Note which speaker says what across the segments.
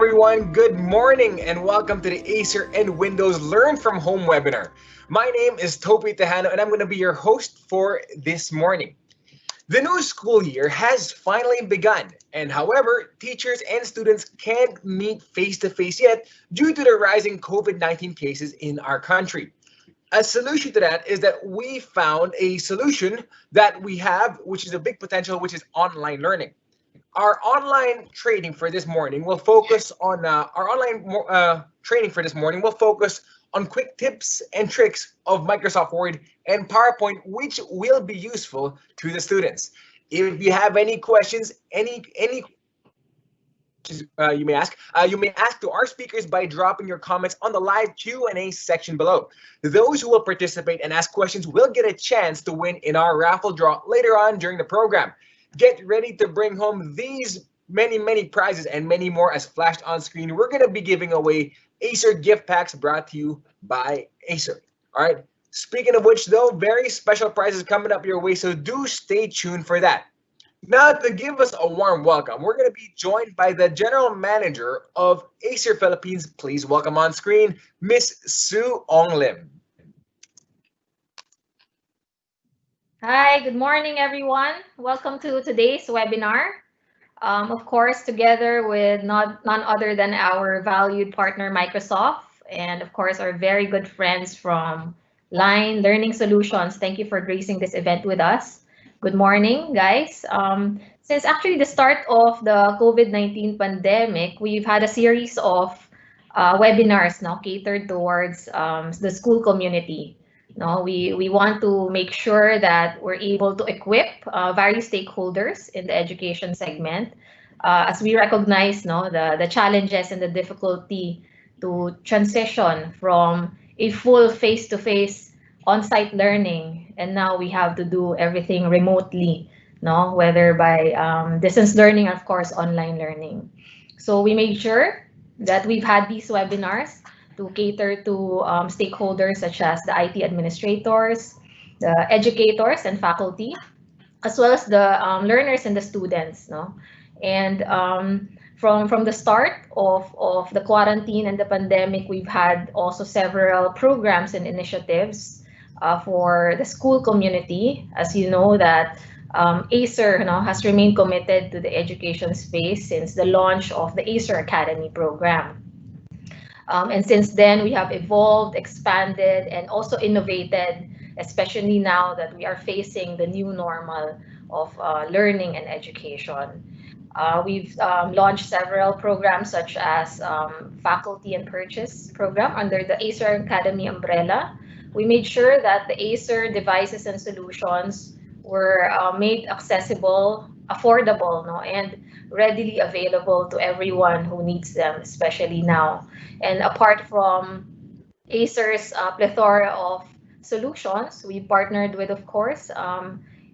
Speaker 1: everyone. Good morning and welcome to the Acer and Windows Learn from Home webinar. My name is Topi Tejano and I'm going to be your host for this morning. The new school year has finally begun, and however, teachers and students can't meet face to face yet due to the rising COVID 19 cases in our country. A solution to that is that we found a solution that we have, which is a big potential, which is online learning. Our online training for this morning will focus on training for this morning will focus on quick tips and tricks of Microsoft Word and PowerPoint, which will be useful to the students. If you have any questions, any you may ask to our speakers by dropping your comments on the live Q&A section below. Those who will participate and ask questions will get a chance to win in our raffle draw later on during the program. Get ready to bring home these many prizes and many more as flashed on screen. We're going to be giving away Acer gift packs brought to you by Acer. All right. Speaking of which, though, very special prizes coming up your way, so do stay tuned for that. Now, to give us a warm welcome, we're going to be joined by the General Manager of Acer Philippines. Please welcome on screen, Miss Sue Ong Lim.
Speaker 2: Hi, good morning, everyone. Welcome to today's webinar. Of course, together with none other than our valued partner, Microsoft, and of course, our very good friends from Line Learning Solutions. Thank you for gracing this event with us. Good morning, guys. Since actually the start of the COVID-19 pandemic, we've had a series of webinars now catered towards the school community. No, we want to make sure that we're able to equip various stakeholders in the education segment as we recognize the challenges and the difficulty to transition from a full face-to-face on-site learning, and now we have to do everything remotely, no, whether by distance learning, of course, online learning. So we made sure that we've had these webinars to cater to stakeholders such as the IT administrators, the educators and faculty, as well as the learners and the students. No? And from the start of the quarantine and the pandemic, we've had also several programs and initiatives for the school community. As you know that Acer has remained committed to the education space since the launch of the Acer Academy program. And since then, we have evolved, expanded, and also innovated, especially now that we are facing the new normal of learning and education. We've launched several programs such as faculty and purchase program under the Acer Academy umbrella. We made sure that the Acer devices and solutions were made accessible, affordable, no, and readily available to everyone who needs them, especially now. And apart from Acer's plethora of solutions, we partnered with, of course,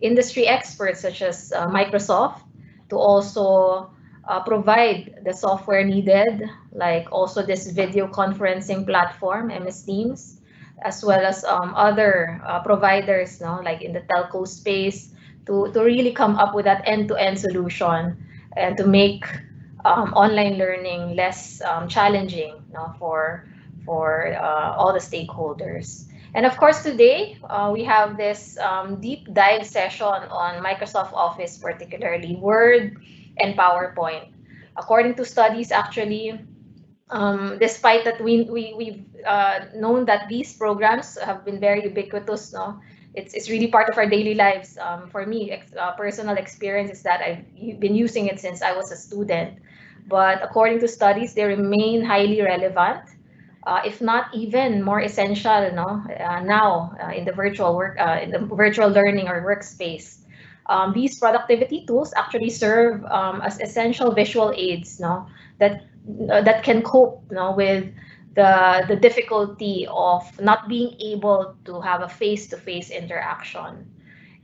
Speaker 2: industry experts such as Microsoft to also provide the software needed, like also this video conferencing platform, MS Teams, as well as other providers, no, like in the telco space, to really come up with that end-to-end solution and to make online learning less challenging, for all the stakeholders. And of course, today we have this deep dive session on Microsoft Office, particularly Word and PowerPoint. According to studies, actually, despite that we've known that these programs have been very ubiquitous, no, it's really part of our daily lives. For me, personal experience is that I've been using it since I was a student. But according to studies, they remain highly relevant, if not even more essential, no, now in the in the virtual learning or workspace. These productivity tools actually serve as essential visual aids, no, that can cope, with the difficulty of not being able to have a face-to-face interaction.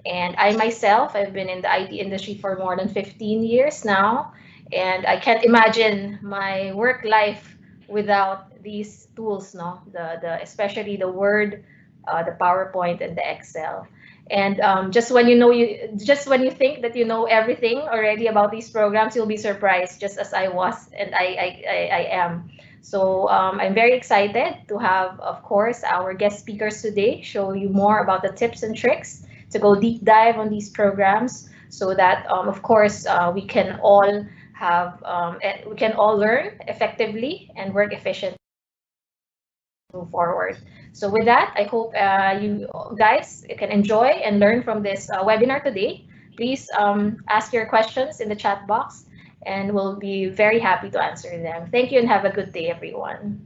Speaker 2: And I myself, I've been in the IT industry for more than 15 years now, and I can't imagine my work life without these tools, no, the especially the Word, the PowerPoint, and the Excel. And just when you think that you know everything already about these programs, you'll be surprised, just as I was, and I am. So I'm very excited to have, of course, our guest speakers today show you more about the tips and tricks to go deep dive on these programs, so that, of course, we can all learn effectively and work efficiently, move forward. So with that, I hope you guys can enjoy and learn from this webinar today. Please ask your questions in the chat box, and we'll be very happy to answer them. Thank you and have a good day, everyone.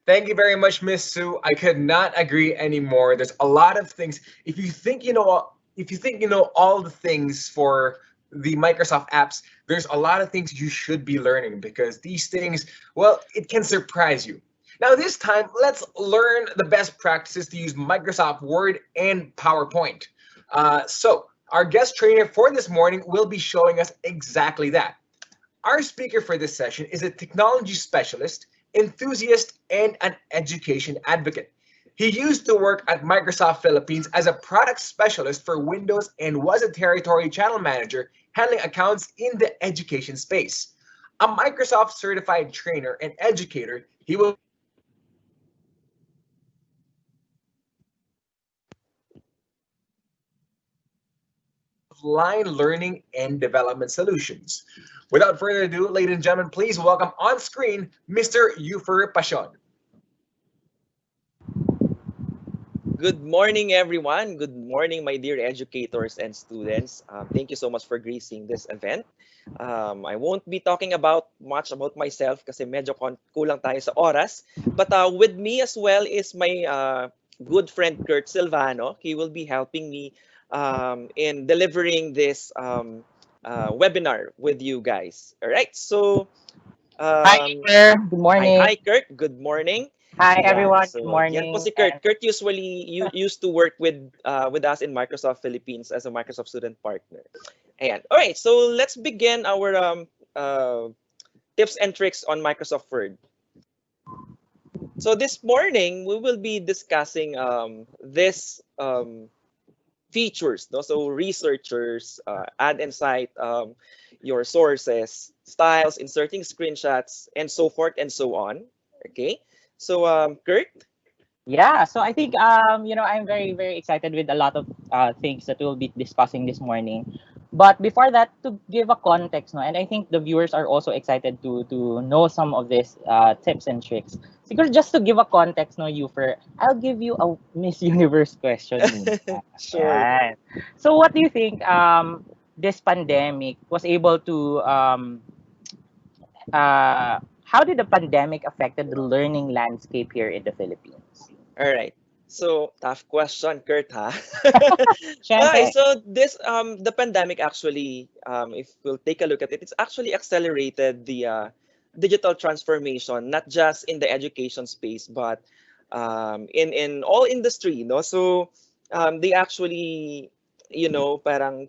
Speaker 1: Thank you very much, Miss Sue. I could not agree anymore. There's a lot of things. If you think you know all the things for the Microsoft apps, there's a lot of things you should be learning because these things, well, it can surprise you. Now, this time, let's learn the best practices to use Microsoft Word and PowerPoint. Our guest trainer for this morning will be showing us exactly that. Our speaker for this session is a technology specialist, enthusiast, and an education advocate. He used to work at Microsoft Philippines as a product specialist for Windows and was a territory channel manager handling accounts in the education space. A Microsoft certified trainer and educator, he will line learning and development solutions. Without further ado, ladies and gentlemen, please welcome on screen Mr. Eufer Pasion.
Speaker 3: Good morning, everyone. Good morning, my dear educators and students. Thank you so much for gracing this event. I won't be talking about much about myself kasi medyo kulang tayo sa oras. But with me as well is my good friend Kurt Silvano. He will be helping me in delivering this webinar with you guys. All right. So,
Speaker 4: Hi,
Speaker 3: um,
Speaker 4: sir. Good morning.
Speaker 3: hi, Kurt. Good morning.
Speaker 4: Hi,
Speaker 3: Yan.
Speaker 4: everyone. Good
Speaker 3: So, yan po
Speaker 4: morning.
Speaker 3: si Kurt. Kurt usually used to work with us in Microsoft Philippines as a Microsoft student partner. Ayan. All right. So, let's begin our tips and tricks on Microsoft Word. So, this morning we will be discussing this features. No? So, researchers add and cite your sources, styles, inserting screenshots, and so forth and so on. Okay. So, Kurt.
Speaker 4: Yeah, so I think I'm very very excited with a lot of things that we'll be discussing this morning. But before that, to give a context, no, and I think the viewers are also excited to know some of these tips and tricks. Siguro just to give a context, no, you for I'll give you a Miss Universe question. Muna.
Speaker 3: Sure.
Speaker 4: Ayan. So what do you think this pandemic was able to how did the pandemic affected the learning landscape here in the Philippines?
Speaker 3: All right. So tough question, Kurt, huh? Okay,
Speaker 4: Siyempre.
Speaker 3: so this the pandemic actually if we'll take a look at it, it's actually accelerated the digital transformation, not just in the education space, but in all industry, no? So they actually, parang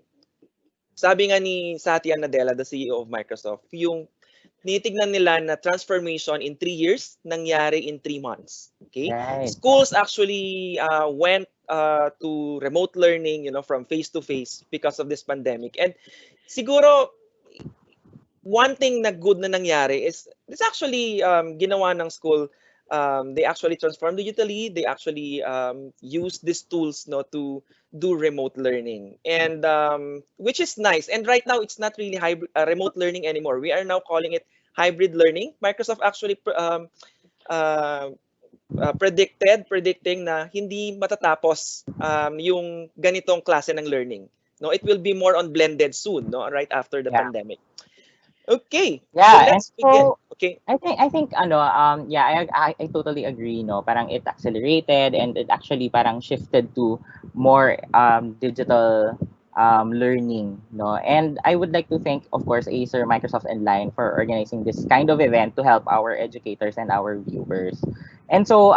Speaker 3: sabi nga ni Satya Nadella, the CEO of Microsoft, yung tinitignan nila na transformation in 3 years, nangyari in 3 months. Okay?
Speaker 4: Right.
Speaker 3: Schools actually went to remote learning, from face to face because of this pandemic. And siguro, one thing na good na nangyari is this actually ginawa ng school. They actually transformed digitally. They actually use these tools, no, to do remote learning, and which is nice. And right now, it's not really hybrid, remote learning anymore. We are now calling it hybrid learning. Microsoft actually uh, predicting na hindi matatapos yung ganitong klase ng learning. No, it will be more on blended soon, no, right after the
Speaker 4: Yeah.
Speaker 3: pandemic. Okay, so
Speaker 4: Yeah, and
Speaker 3: let's begin.
Speaker 4: so
Speaker 3: Okay.
Speaker 4: I think yeah, I totally agree, no. Parang it accelerated and it actually parang shifted to more digital learning, no. And I would like to thank, of course, Acer, Microsoft, and Line for organizing this kind of event to help our educators and our viewers. And so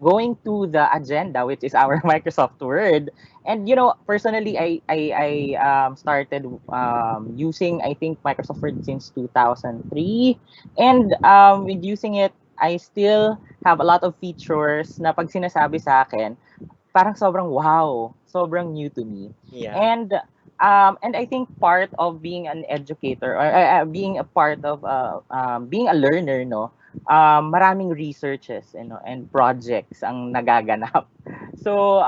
Speaker 4: going to the agenda, which is our Microsoft Word. And personally, I started using, I think, Microsoft Word since 2003, and with using it I still have a lot of features na pag sinasabi sa akin, parang sobrang wow, sobrang new to me.
Speaker 3: Yeah.
Speaker 4: And I think part of being an educator or being a part of being a learner, no, maraming researches, and projects ang nagaganap. So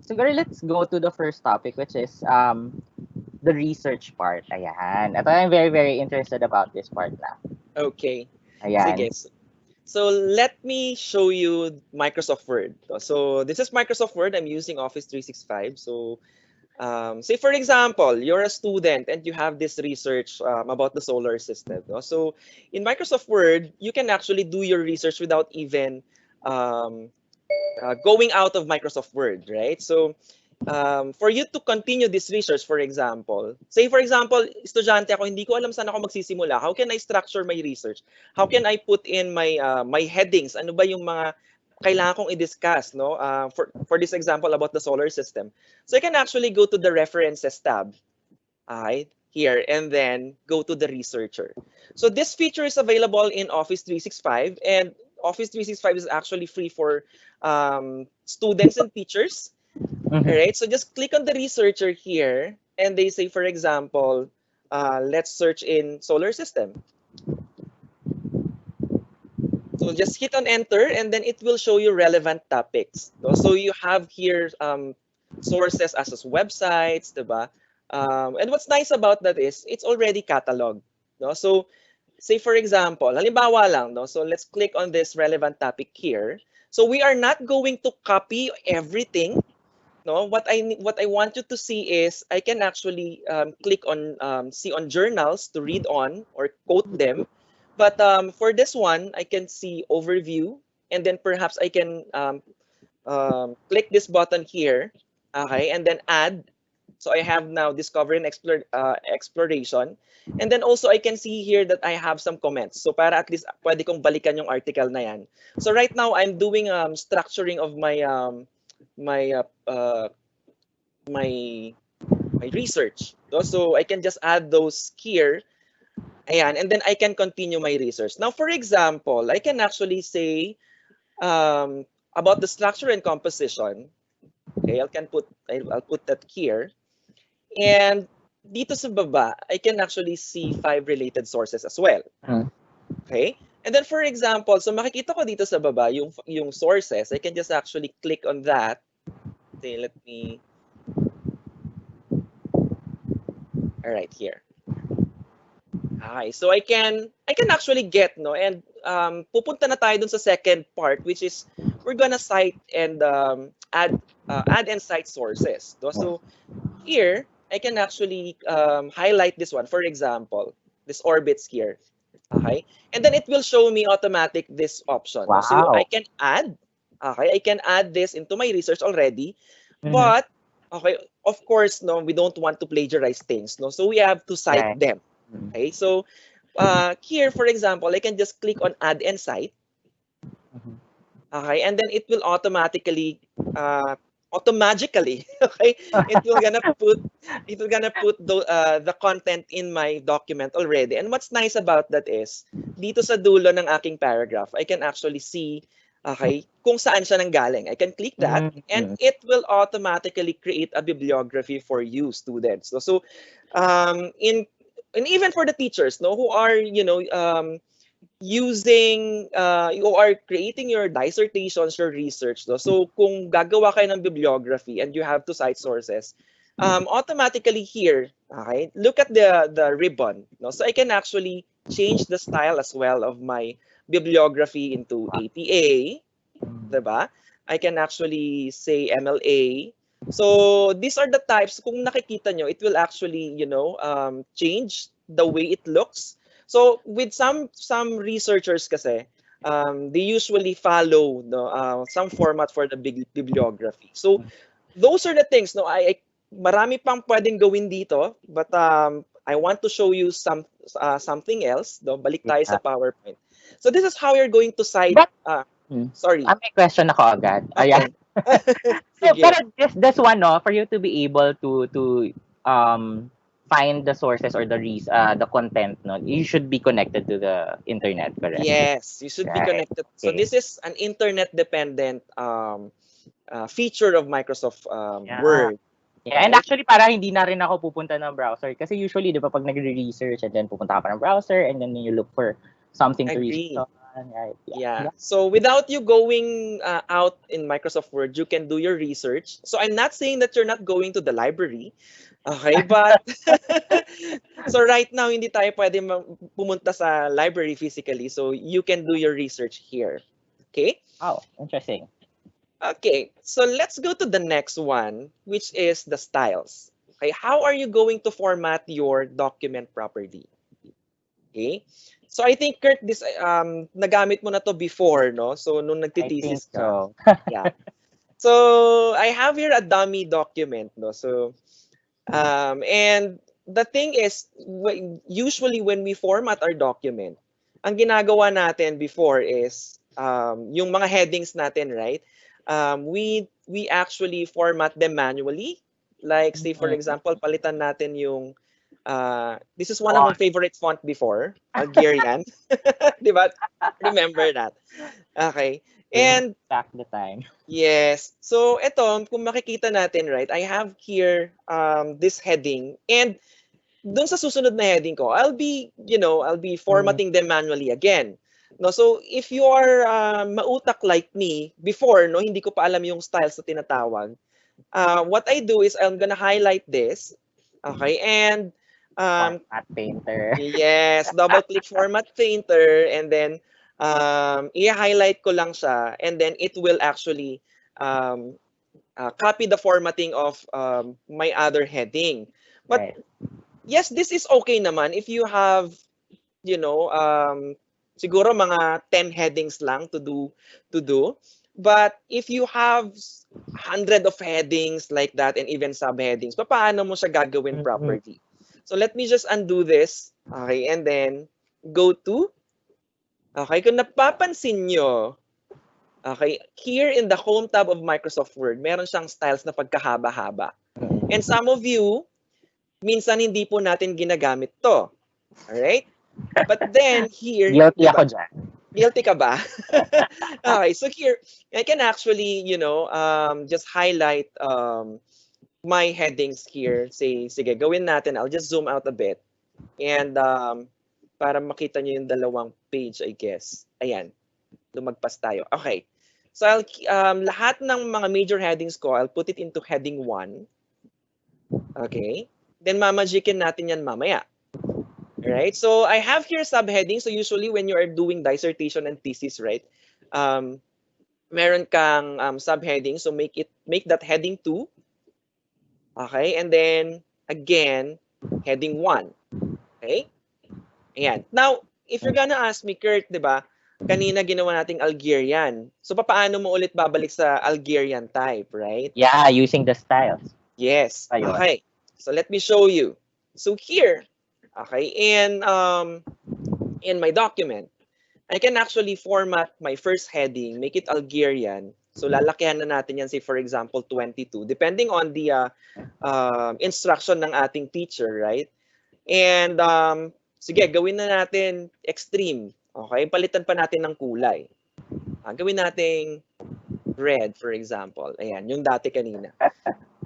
Speaker 4: siguro let's go to the first topic, which is the research part. Ayan. Ito, I'm very, very interested about this part na.
Speaker 3: Okay.
Speaker 4: Ayan.
Speaker 3: Sige. So let me show you Microsoft Word. So this is Microsoft Word. I'm using Office 365. So say for example, you're a student and you have this research about the solar system. No? So in Microsoft Word, you can actually do your research without even um, going out of Microsoft Word, right? So for you to continue this research, for example, say for example, estudyante ako, hindi ko alam saan ako magsisimula. How can I structure my research? How can I put in my headings? Ano ba yung mga kailangan kong i-discuss, no? For this example about the solar system. So I can actually go to the references tab, right, here, and then go to the researcher. So this feature is available in Office 365, and Office 365 is actually free for students and teachers. All
Speaker 4: Mhm.
Speaker 3: right, so just click on the researcher here, and they say, for example, let's search in solar system. So just hit on enter, and then it will show you relevant topics. So you have here sources as websites, diba? And what's nice about that is it's already cataloged. No? So say for example, halimbawa lang, no? So let's click on this relevant topic here. So we are not going to copy everything. No, what I want you to see is I can actually click on see on journals to read on or quote them. But for this one, I can see overview, and then perhaps I can click this button here, okay, and then add. So I have now discovery and exploration. And then also I can see here that I have some comments. So para at least pwede kong balikan yung article na yan. So right now I'm doing structuring of my uh, uh, my my research. So I can just add those here. Ayan, and then I can continue my research. Now, for example, I can actually say about the structure and composition. Okay, I'll put that here. And dito sa baba, I can actually see 5 related sources as well.
Speaker 4: Mm.
Speaker 3: Okay? And then for example, so makikita ko dito sa baba yung sources. I can just actually click on that. Okay, let me. All right, here. Okay, so I can actually get, no, and pupunta na tayo dun sa second part, which is we're gonna cite and add and cite sources. No? So here I can actually highlight this one. For example, this orbits here. Okay, and then it will show me automatic this option. No? So I
Speaker 4: Wow.
Speaker 3: can add. Okay, I can add this into my research already,
Speaker 4: Mhm.
Speaker 3: but okay, of course, no, we don't want to plagiarize things. No, so we have to cite
Speaker 4: Yeah.
Speaker 3: them.
Speaker 4: Mhm.
Speaker 3: Okay, so here, for example, I can just click on add and cite.
Speaker 4: Mhm.
Speaker 3: Okay, and then it will automatically, okay, it will gonna put the content in my document already. And what's nice about that is dito sa dulo ng aking paragraph, I can actually see, okay, kung saan siya nanggaling. I can click that, and
Speaker 4: Mhm.
Speaker 3: it will automatically create a bibliography for you students. So in and even for the teachers, no, who are using you are creating your dissertations, your research, no? So kung gagawa kayo ng bibliography and you have to cite sources, automatically here, okay, look at the ribbon, no? So I can actually change the style as well of my bibliography into APA, diba? I can actually say MLA. So these are the types. Kung nakikita nyo, it will actually, change the way it looks. So with some researchers kasi, they usually follow some format for the bibliography. So those are the things. No, marami pang pwedeng gawin dito, but I want to show you something else. No, balik tayo sa
Speaker 4: Yeah.
Speaker 3: PowerPoint. So this is how you're going to cite.
Speaker 4: But
Speaker 3: Sorry.
Speaker 4: may question ako agad. Ayan.
Speaker 3: Okay.
Speaker 4: So,
Speaker 3: Sige.
Speaker 4: pero this one, no, for you to be able to find the sources or the content, no, you should be connected to the internet, correct?
Speaker 3: Yes, you should be
Speaker 4: Right.
Speaker 3: connected. So
Speaker 4: Okay.
Speaker 3: this is an internet-dependent feature of Microsoft
Speaker 4: Yeah.
Speaker 3: Word,
Speaker 4: Yeah, and
Speaker 3: right?
Speaker 4: actually para hindi na rin ako pupunta ng browser kasi usually 'di ba pag nagre-research and then pupunta ka pa ng browser and then you look for something to research
Speaker 3: Agree.
Speaker 4: on, right? Yeah.
Speaker 3: Yeah.
Speaker 4: Yeah.
Speaker 3: So without you going out in Microsoft Word, you can do your research. So I'm not saying that you're not going to the library, okay? But so right now hindi tayo pwede pumunta sa library physically. So you can do your research here. Okay?
Speaker 4: Oh, interesting.
Speaker 3: Okay. So let's go to the next one, which is the styles. Okay? How are you going to format your document properly? Okay? So I think Kurt, this nagamit mo na to before, no? So nung
Speaker 4: I think
Speaker 3: nagtitesis ka.
Speaker 4: so.
Speaker 3: Yeah. So I have here a dummy document, no? So and the thing is, usually when we format our document, ang ginagawa natin before is yung mga headings natin, right? We actually format them manually. Like say for
Speaker 4: Mhm.
Speaker 3: example, palitan natin yung this is one of my
Speaker 4: Font.
Speaker 3: favorite font before, Algerian. Di ba? Remember that. Okay.
Speaker 4: Bring
Speaker 3: And
Speaker 4: back the time.
Speaker 3: yes. So ito, kung makikita natin, right, I have here this heading and dun sa susunod na heading ko, I'll be
Speaker 4: Mm.
Speaker 3: formatting them manually again. No, so if you are mautak like me before, no, hindi ko pa alam yung styles na tinatawag. What I do is I'm gonna highlight this, okay, and
Speaker 4: Format painter.
Speaker 3: yes, double click format painter and then i-highlight ko lang siya and then it will actually um, copy the formatting of my other heading. But
Speaker 4: Right.
Speaker 3: yes, this is okay naman if you have, siguro mga 10 headings lang to do. But if you have hundred of headings like that and even subheadings, paano mo siya gagawin
Speaker 4: Mhm.
Speaker 3: properly? So let me just undo this. Okay, and then go to, okay, kung napapansin nyo, okay, here in the home tab of Microsoft Word, meron siyang styles na pagkahaba-haba. And
Speaker 4: Mm.
Speaker 3: some of you, minsan hindi po natin ginagamit to. Alright? But then here,
Speaker 4: Guilty
Speaker 3: di
Speaker 4: ako
Speaker 3: ba?
Speaker 4: dyan.
Speaker 3: Guilty ka ba? Okay, so here, I can actually, just highlight my headings here. Say, sige, gawin natin. I'll just zoom out a bit. And para makita nyo yung dalawang page, I guess. Ayan, lumagpas tayo. Okay. So lahat ng mga major headings ko, I'll put it into heading 1. Okay? Then mamagikin natin yan mamaya. Alright? So I have here subheading. So usually when you are doing dissertation and thesis, right? Meron kang subheading. So make that heading 2. Okay? And then again, heading 1. Okay? Ayan. Now, if you're gonna ask me, Kurt, di ba? Kanina ginawa nating Algerian. So paano mo ulit babalik sa Algerian type, right?
Speaker 4: Yeah, using the styles.
Speaker 3: Yes.
Speaker 4: Ayun.
Speaker 3: Okay. So let me show you. So here, okay, in my document, I can actually format my first heading, make it Algerian. So lalakihan na natin yan, say for example, 22, depending on the instruction ng ating teacher, right? And sige, gawin na natin extreme. Okay? Palitan pa natin ng kulay. Gawin nating red, for example. Ayan, yung dati kanina.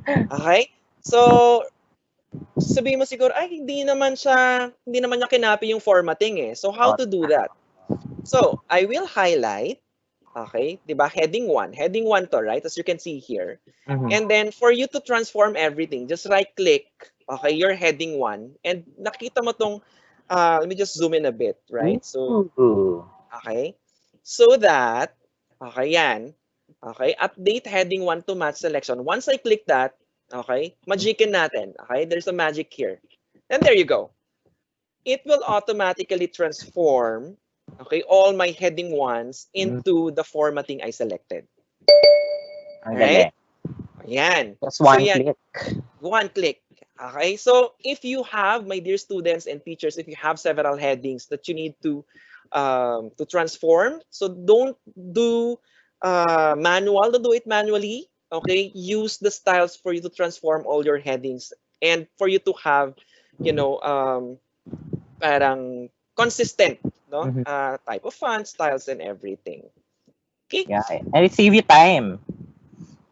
Speaker 3: Okay? So, sabihin mo siguro, ay, hindi naman niya kinapi yung formatting eh. So, how to do that? So, I will highlight, okay, di ba, heading 1. Heading 1 to, right? As you can see here.
Speaker 4: Mhm.
Speaker 3: And then, for you to transform everything, just right-click, okay, your heading 1. And nakita mo tong, let me just zoom in a bit, right? So,
Speaker 4: Ooh.
Speaker 3: okay. So that, okay, yan. Okay, update heading 1 to match selection. Once I click that, okay, magikin natin. Okay, there's a magic here. And there you go. It will automatically transform, okay, all my heading 1s into the formatting I selected.
Speaker 4: Ang
Speaker 3: Right?
Speaker 4: galing.
Speaker 3: Yan.
Speaker 4: Just
Speaker 3: So
Speaker 4: one
Speaker 3: yan,
Speaker 4: click.
Speaker 3: one click. Okay, so if you have, my dear students and teachers, if you have several headings that you need to transform, so don't do don't do it manually. Okay, use the styles for you to transform all your headings and for you to have you know, parang consistent, no?
Speaker 4: Mhm.
Speaker 3: Type of font, styles, and everything. Okay?
Speaker 4: Yeah, and it save you time.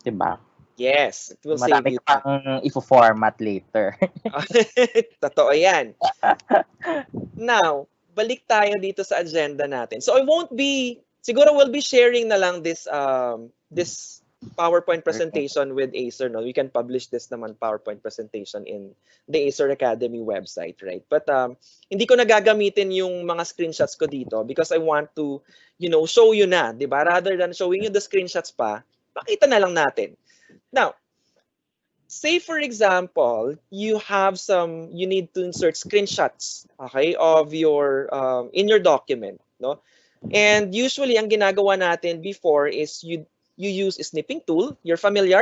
Speaker 4: Diba?
Speaker 3: Yes, it will save
Speaker 4: Madami
Speaker 3: you
Speaker 4: ka
Speaker 3: time.
Speaker 4: pang i-format later.
Speaker 3: Totoo yan. Now, balik tayo dito sa agenda natin. So I won't be, siguro we'll be sharing na lang this PowerPoint presentation with Acer. No, we can publish this naman PowerPoint presentation in the Acer Academy website, right? But hindi ko na gagamitin yung mga screenshots ko dito because I want to, show you na, di ba? Rather than showing you the screenshots pa, makita na lang natin. Now, say for example, you need to insert screenshots, okay, of your in your document, no? And usually ang ginagawa natin before is you use a snipping tool. You're familiar?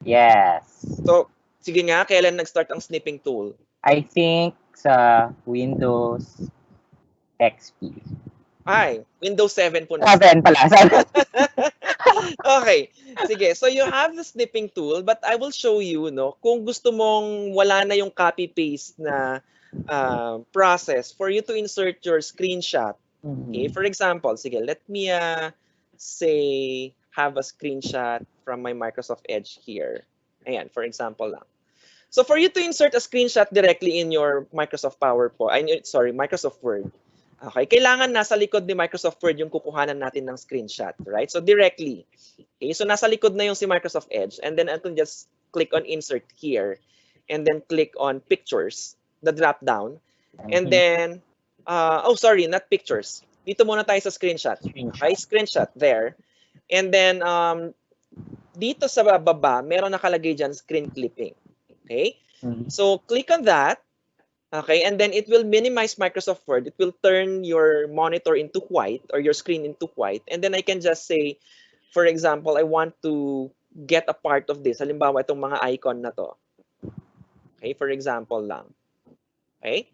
Speaker 4: Yes.
Speaker 3: So, sige nga, kailan nag-start ang snipping tool?
Speaker 4: I think sa Windows XP.
Speaker 3: Ay, Windows 7 po na.
Speaker 4: 7 pala. 7.
Speaker 3: Okay. Sige. So you have the snipping tool, but I will show you, no, kung gusto mong wala na yung copy-paste na process for you to insert your screenshot. Okay. For example, sige, let me say have a screenshot from my Microsoft Edge here. Ayan, for example lang. So for you to insert a screenshot directly in your Microsoft PowerPoint, Microsoft Word, okay, kailangan nasa likod ni Microsoft Word yung kukuhanan natin ng screenshot, right? So directly. Okay, so nasa likod na yung si Microsoft Edge, and then I can just click on insert here and then click on pictures, the drop down. And then not pictures. Dito muna tayo sa screenshot. Okay, screenshot there. And then dito sa baba, meron nakalagay dyan screen clipping. Okay? So click on that. Okay, and then it will minimize Microsoft Word. It will turn your monitor into white or your screen into white. And then I can just say, for example, I want to get a part of this. Halimbawa, itong mga icon na to. Okay, for example lang. Okay?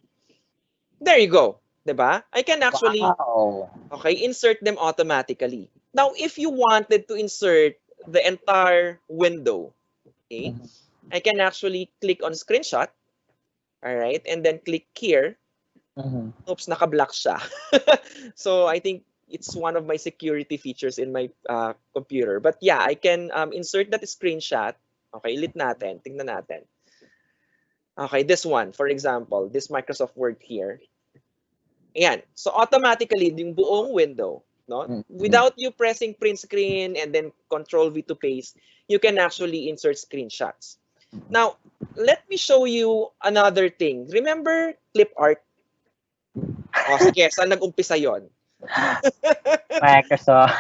Speaker 3: There you go. Diba? I can actually insert them automatically. Now, if you wanted to insert the entire window, okay, I can actually click on screenshot. All right, and then click here. Oops, naka-block siya. So I think it's one of my security features in my computer. But yeah, I can insert that screenshot. Okay, ulit natin. Tingnan natin. Okay, this one, for example, this Microsoft Word here. Ayan. So automatically, yung buong window, no? Without you pressing print screen and then Control V to paste, you can actually insert screenshots. Now, let me show you another thing. Remember clip art? O sige, saan nag-umpisa yon?
Speaker 4: Microsoft.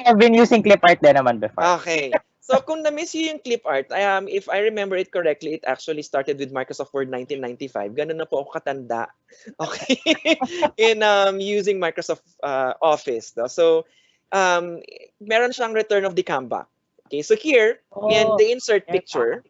Speaker 4: I've been using clip art din naman before.
Speaker 3: Okay. So kung na-miss you yung clip art, if I remember it correctly, it actually started with Microsoft Word 1995. Ganun na po ako katanda. Okay. In using Microsoft Office. No? So, meron siyang return of the Canva. Okay, so here, and the insert picture.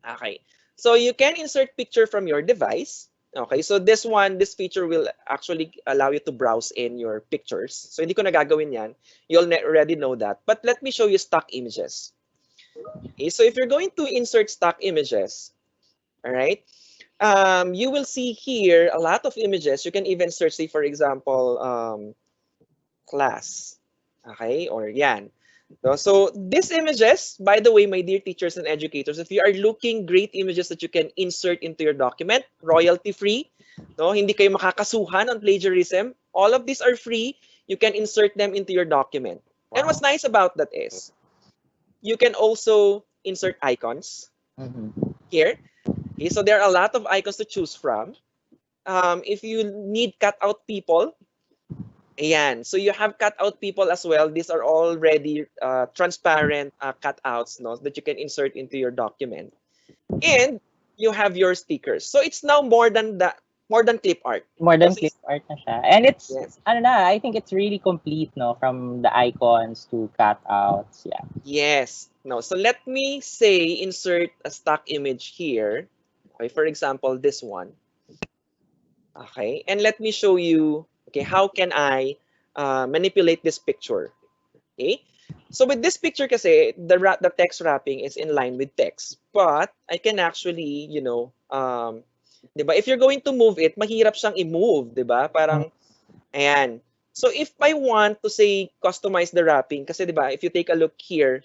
Speaker 3: Okay, so you can insert picture from your device. Okay, so this feature will actually allow you to browse in your pictures. So hindi ko na gagawin yan. You already know that. But let me show you stock images. Okay, so if you're going to insert stock images, all right, you will see here a lot of images. You can even search, say, for example, class. Okay, or yan. So these images, by the way, my dear teachers and educators, if you are looking great images that you can insert into your document, royalty-free, no, hindi kayo makakasuhan on plagiarism. All of these are free. You can insert them into your document. Wow. And what's nice about that is you can also insert icons here. Okay, so there are a lot of icons to choose from. If you need cutout people, ayan. So you have cutout people as well. These are already transparent cutouts, no, that you can insert into your document. And you have your stickers. So it's now more than clip art.
Speaker 4: More than clip art na siya. And it's, I think it's really complete, no? From the icons to cutouts, yeah.
Speaker 3: Yes. No, so let me say insert a stock image here. Okay, for example, this one. Okay, and let me show you, okay, how can I manipulate this picture? Okay, So with this picture kasi, the text wrapping is in line with text. But I can actually, 'di ba? If you're going to move it, mahirap siyang i-move, 'di ba? Parang ayan. So if I want to say customize the wrapping kasi 'di ba, if you take a look here,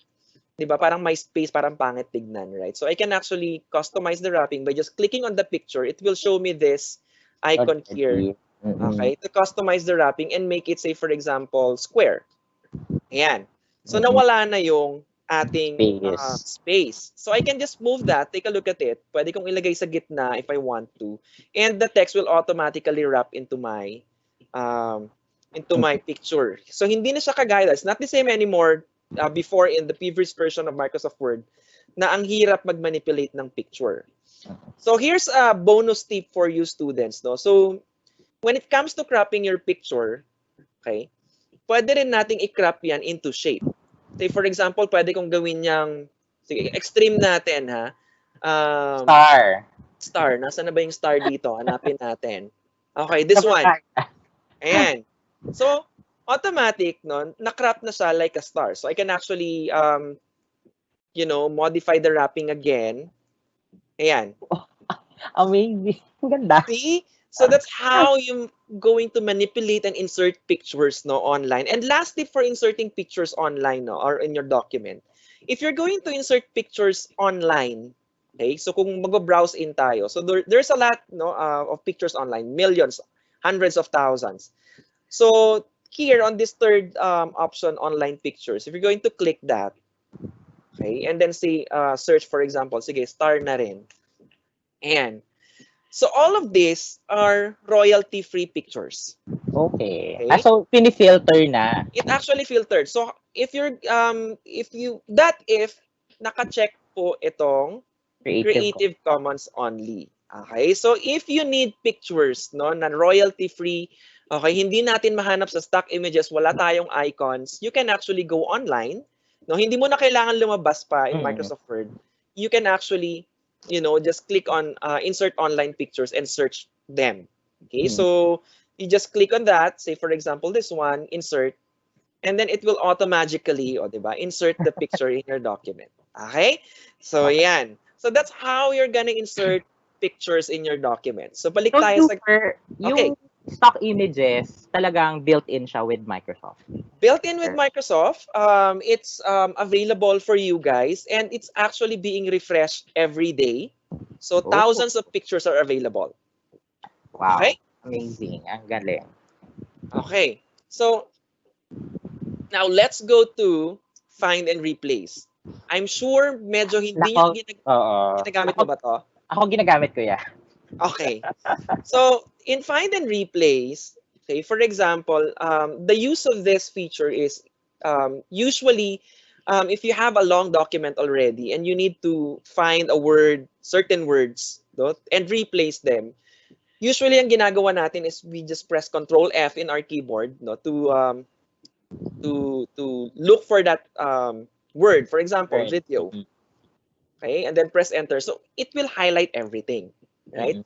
Speaker 3: 'di ba, parang may space, parang pangit tignan, right? So I can actually customize the wrapping by just clicking on the picture. It will show me this icon here,
Speaker 4: Already. Mm-mm.
Speaker 3: okay, to customize the wrapping and make it, say for example, square. Ayan. So
Speaker 4: Mm-mm.
Speaker 3: nawala na yung ating
Speaker 4: Space.
Speaker 3: space. So I can just move that, take a look at it. Pwede kong ilagay sa gitna if I want to. And the text will automatically wrap into my picture. So hindi na siya kagaya. It's not the same anymore before in the previous version of Microsoft Word na ang hirap mag-manipulate ng picture. So here's a bonus tip for you students. No? So when it comes to cropping your picture, okay, pwede rin nating i-crop yan into shape. Say for example, pwede kong gawin niyang, sige, extreme natin ha.
Speaker 4: Star.
Speaker 3: Star. Nasaan na ba yung star dito? Hanapin natin. Okay, this one. Ayan. So, automatic, no, na-crop na siya like a star. So, I can actually, modify the wrapping again. Ayan.
Speaker 4: Amazing. Ang ganda.
Speaker 3: See? So that's how you're going to manipulate and insert pictures no online. And lastly, for inserting pictures online no or in your document, if you're going to insert pictures online, okay? So kung mag-browse in tayo, so there's a lot no of pictures online, millions, hundreds of thousands. So here on this third option, online pictures, if you're going to click that, okay, and then say search for example, sige, star na rin. And so all of these are royalty-free pictures.
Speaker 4: Okay.
Speaker 3: Okay?
Speaker 4: So, pinifilter na.
Speaker 3: It actually filtered. So if naka-check po itong Creative Commons only. Okay? So if you need pictures no na royalty-free, okay, hindi natin mahanap sa stock images, wala tayong icons, you can actually go online. No, hindi mo na kailangan lumabas pa in Microsoft Word. You can actually just click on insert online pictures and search them. Okay, so you just click on that, say for example this one, insert, and then it will automatically, diba, insert the picture in your document. Okay, so yan. So that's how you're gonna insert pictures in your document. So balik
Speaker 4: So,
Speaker 3: tayo sa
Speaker 4: super,
Speaker 3: okay.
Speaker 4: yung stock images, talagang built-in siya with Microsoft.
Speaker 3: Built-in with Microsoft, it's available for you guys, and it's actually being refreshed every day. So thousands of pictures are available.
Speaker 4: Wow.
Speaker 3: Okay?
Speaker 4: Amazing. Ang galing.
Speaker 3: Okay. So now let's go to find and replace. I'm sure medyo hindi niyo ginagamit mo ba to?
Speaker 4: Ako ginagamit ko yan.
Speaker 3: Okay. So in find and replace, okay, for example, the use of this feature is usually if you have a long document already and you need to find a word, certain words, no, and replace them. Usually, ang ginagawa natin is we just press Control F in our keyboard, no, to look for that word. For example, video. Okay, and then press Enter. So it will highlight everything, right?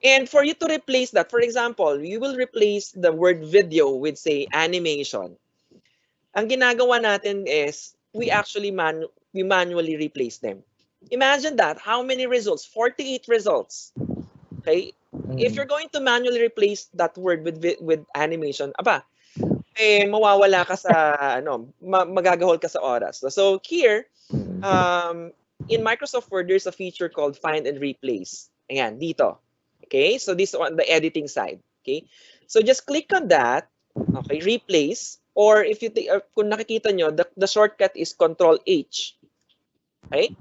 Speaker 3: And for you to replace that, for example, you will replace the word video with, say, animation. Ang ginagawa natin is we actually manually replace them. Imagine that. How many results? 48 results. Okay? If you're going to manually replace that word with animation, mawawala ka sa magagahol ka sa oras. So here, in Microsoft Word, there's a feature called Find and Replace. Ayan, dito. Okay? So this on the editing side. Okay? So just click on that. Okay, replace. Or if you kung nakikita nyo, the shortcut is Control H. Okay?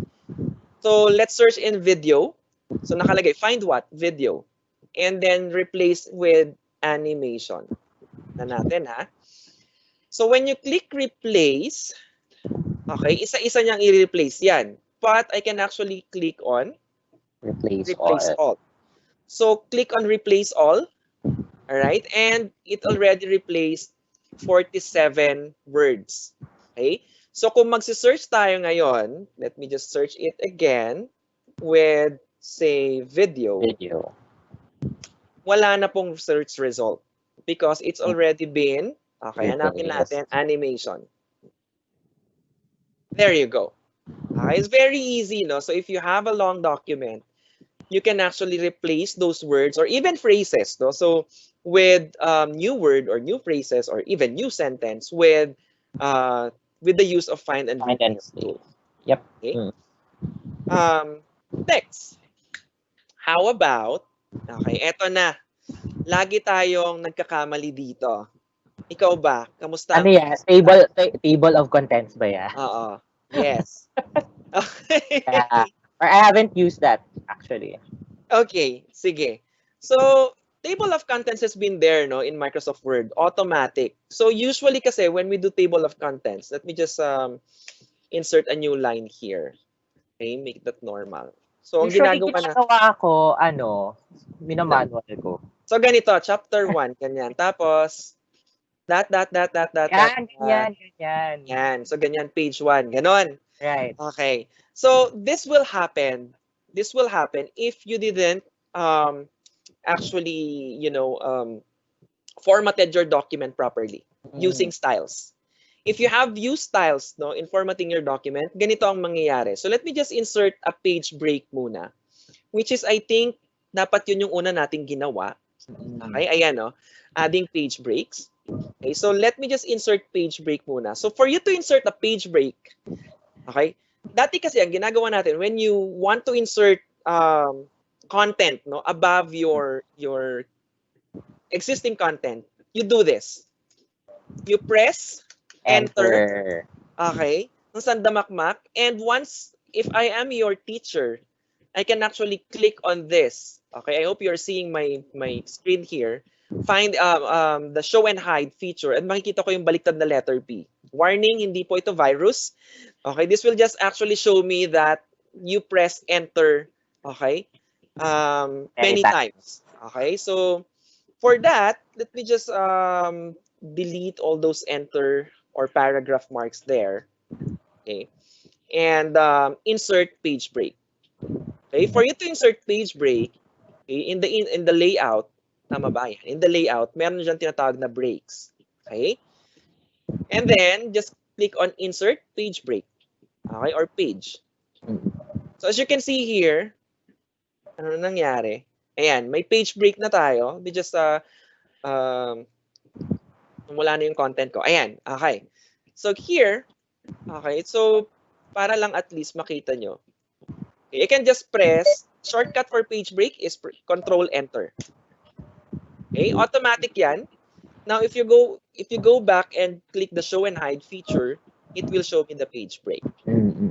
Speaker 3: So let's search in video. So nakalagay, find what? Video. And then replace with animation. Na natin ha. So when you click replace, okay, isa-isa niyang i-replace yan. But I can actually click on
Speaker 4: replace
Speaker 3: all. So click on replace all. All right, and it already replaced 47 words. Okay? So kung magsi-search tayo ngayon, let me just search it again with, say, video. Wala na pong search result because it's already been, okay, hanapin natin, animation. There you go. It's very easy, no? So if you have a long document, you can actually replace those words or even phrases, no? So with new word or new phrases or even new sentence uh, with the use of find and
Speaker 4: Find and
Speaker 3: replace
Speaker 4: replace.
Speaker 3: tool.
Speaker 4: Yep.
Speaker 3: Okay.
Speaker 4: Mm.
Speaker 3: Um, Next, how about, okay, eto na. Lagi tayong nagkakamali dito. Ikaw ba? Kamusta
Speaker 4: Ano
Speaker 3: ang
Speaker 4: yan?
Speaker 3: pagsusulat?
Speaker 4: Table of contents ba yan?
Speaker 3: Oo. Yes.
Speaker 4: Yeah.
Speaker 3: Okay.
Speaker 4: Or I haven't used that actually.
Speaker 3: Okay, sige. So, table of contents has been there, no, in Microsoft Word, automatic. So, usually kasi when we do table of contents, let me just insert a new line here. Okay, make that normal. So, ang
Speaker 4: Usually
Speaker 3: ginagawa na,
Speaker 4: ginagawa ko, ano, minamanual ko.
Speaker 3: so ganito, chapter 1, ganyan. Tapos,
Speaker 4: Yan,
Speaker 3: that.
Speaker 4: ganyan, ganyan.
Speaker 3: Yan. So, ganyan, page 1. Ganon.
Speaker 4: Right.
Speaker 3: Okay. So, this will happen. This will happen if you didn't um, actually, formatted your document properly
Speaker 4: Mm.
Speaker 3: using styles. If you have used styles, no, in formatting your document, ganito ang mangyayari. So, let me just insert a page break muna, which is, I think, dapat yun yung una nating ginawa. Okay, ayan, no? Adding page breaks. Okay, so let me just insert page break muna. So for you to insert a page break, okay, dati kasi ang ginagawa natin when you want to insert content, no, above your existing content, you do this. You press enter,
Speaker 4: Enter.
Speaker 3: okay, ng sandamakmak, and once, if I am your teacher, I can actually click on this. Okay, I hope you're seeing my screen here. Find the show and hide feature and makikita ko yung baliktad na letter P. Warning, hindi po ito virus. Okay, this will just actually show me that you press enter, okay,
Speaker 4: Many
Speaker 3: many
Speaker 4: times.
Speaker 3: times. Okay, so for that, let me just delete all those enter or paragraph marks there. Okay, and insert page break. Okay, for you to insert page break, okay, in the layout, tama ba yan? In the layout, meron dyan tinatawag na breaks. Okay? And then, just click on insert page break. Okay? Or page. So, as you can see here, ano na nangyari? Ayan, may page break na tayo. We just, um, wala na yung content ko. Ayan, okay. So, here, okay, so, para lang at least makita nyo. Okay, you can just press, shortcut for page break is Control Enter. Okay, automatic yan. Now, if you go back and click the show and hide feature, it will show me the page break.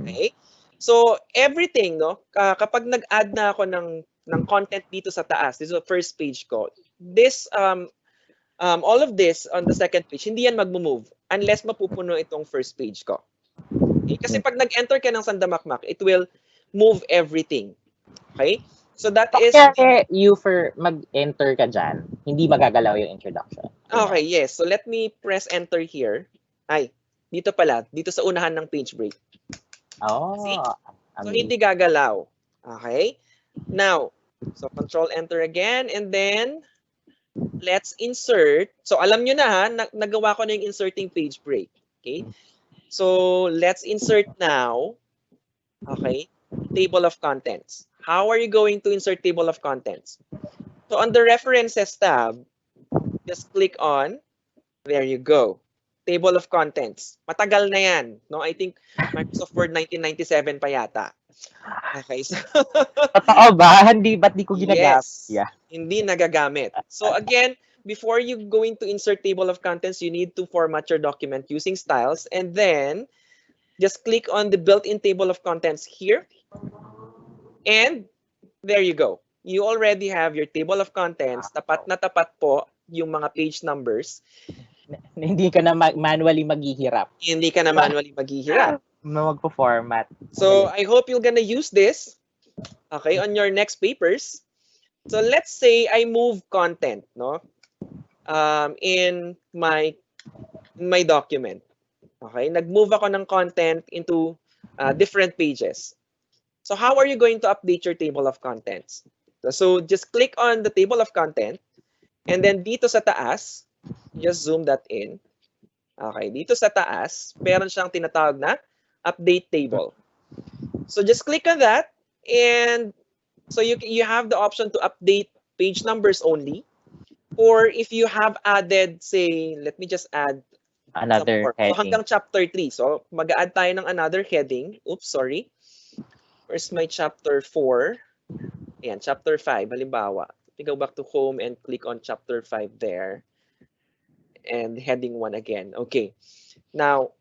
Speaker 3: Okay? So, everything, no? Kapag nag-add na ako ng content dito sa taas, this is the first page ko. This all of this on the second page, hindi yan magmo-move unless mapupuno itong first page ko. Okay? Kasi pag nag-enter ka ng sandamakmak, it will move everything. Okay? So that is
Speaker 4: Kaya mag-enter ka dyan, hindi magagalaw yung introduction.
Speaker 3: okay, yes. So let me press enter here. Ay, dito pala, dito sa unahan ng page break.
Speaker 4: Oh,
Speaker 3: See? So
Speaker 4: amazing.
Speaker 3: hindi gagalaw. Okay? Now, so control enter again and then let's insert. So alam nyo na ha, nagawa ko na yung inserting page break. Okay? So let's insert now. Okay? Table of contents. How are you going to insert table of contents? So on the references tab, just click on, there you go, table of contents. Matagal na yan. No? I think Microsoft Word 1997 pa yata. Okay, so
Speaker 4: Totoo ba? Ba't di ko ginagamit?
Speaker 3: yes,
Speaker 4: Yeah.
Speaker 3: hindi nagagamit. So again, before you going to insert table of contents, you need to format your document using styles and then just click on the built-in table of contents here. And there you go. You already have your table of contents. Tapat na tapat po yung mga page numbers.
Speaker 4: Hindi ka na manually maghihirap.
Speaker 3: Hindi ka na manually maghihirap.
Speaker 4: Magpo-format.
Speaker 3: So I hope you're gonna use this, okay, on your next papers. So let's say I move content, no, in my document. Okay, nag-move ako ng content into different pages. So how are you going to update your table of contents? So just click on the table of content, and then dito sa taas, just zoom that in. Okay, dito sa taas, meron siyang tinatawag na update table. So just click on that, and so you have the option to update page numbers only, or if you have added, say, let me just add some
Speaker 4: Another
Speaker 3: more. So
Speaker 4: heading.
Speaker 3: hanggang chapter 3. So mag-add tayo ng another heading. Oops, sorry. Where's my chapter 4? Ayan, chapter 5, halimbawa. Let me go back to home and click on chapter 5 there. And heading 1 again. Okay. Now,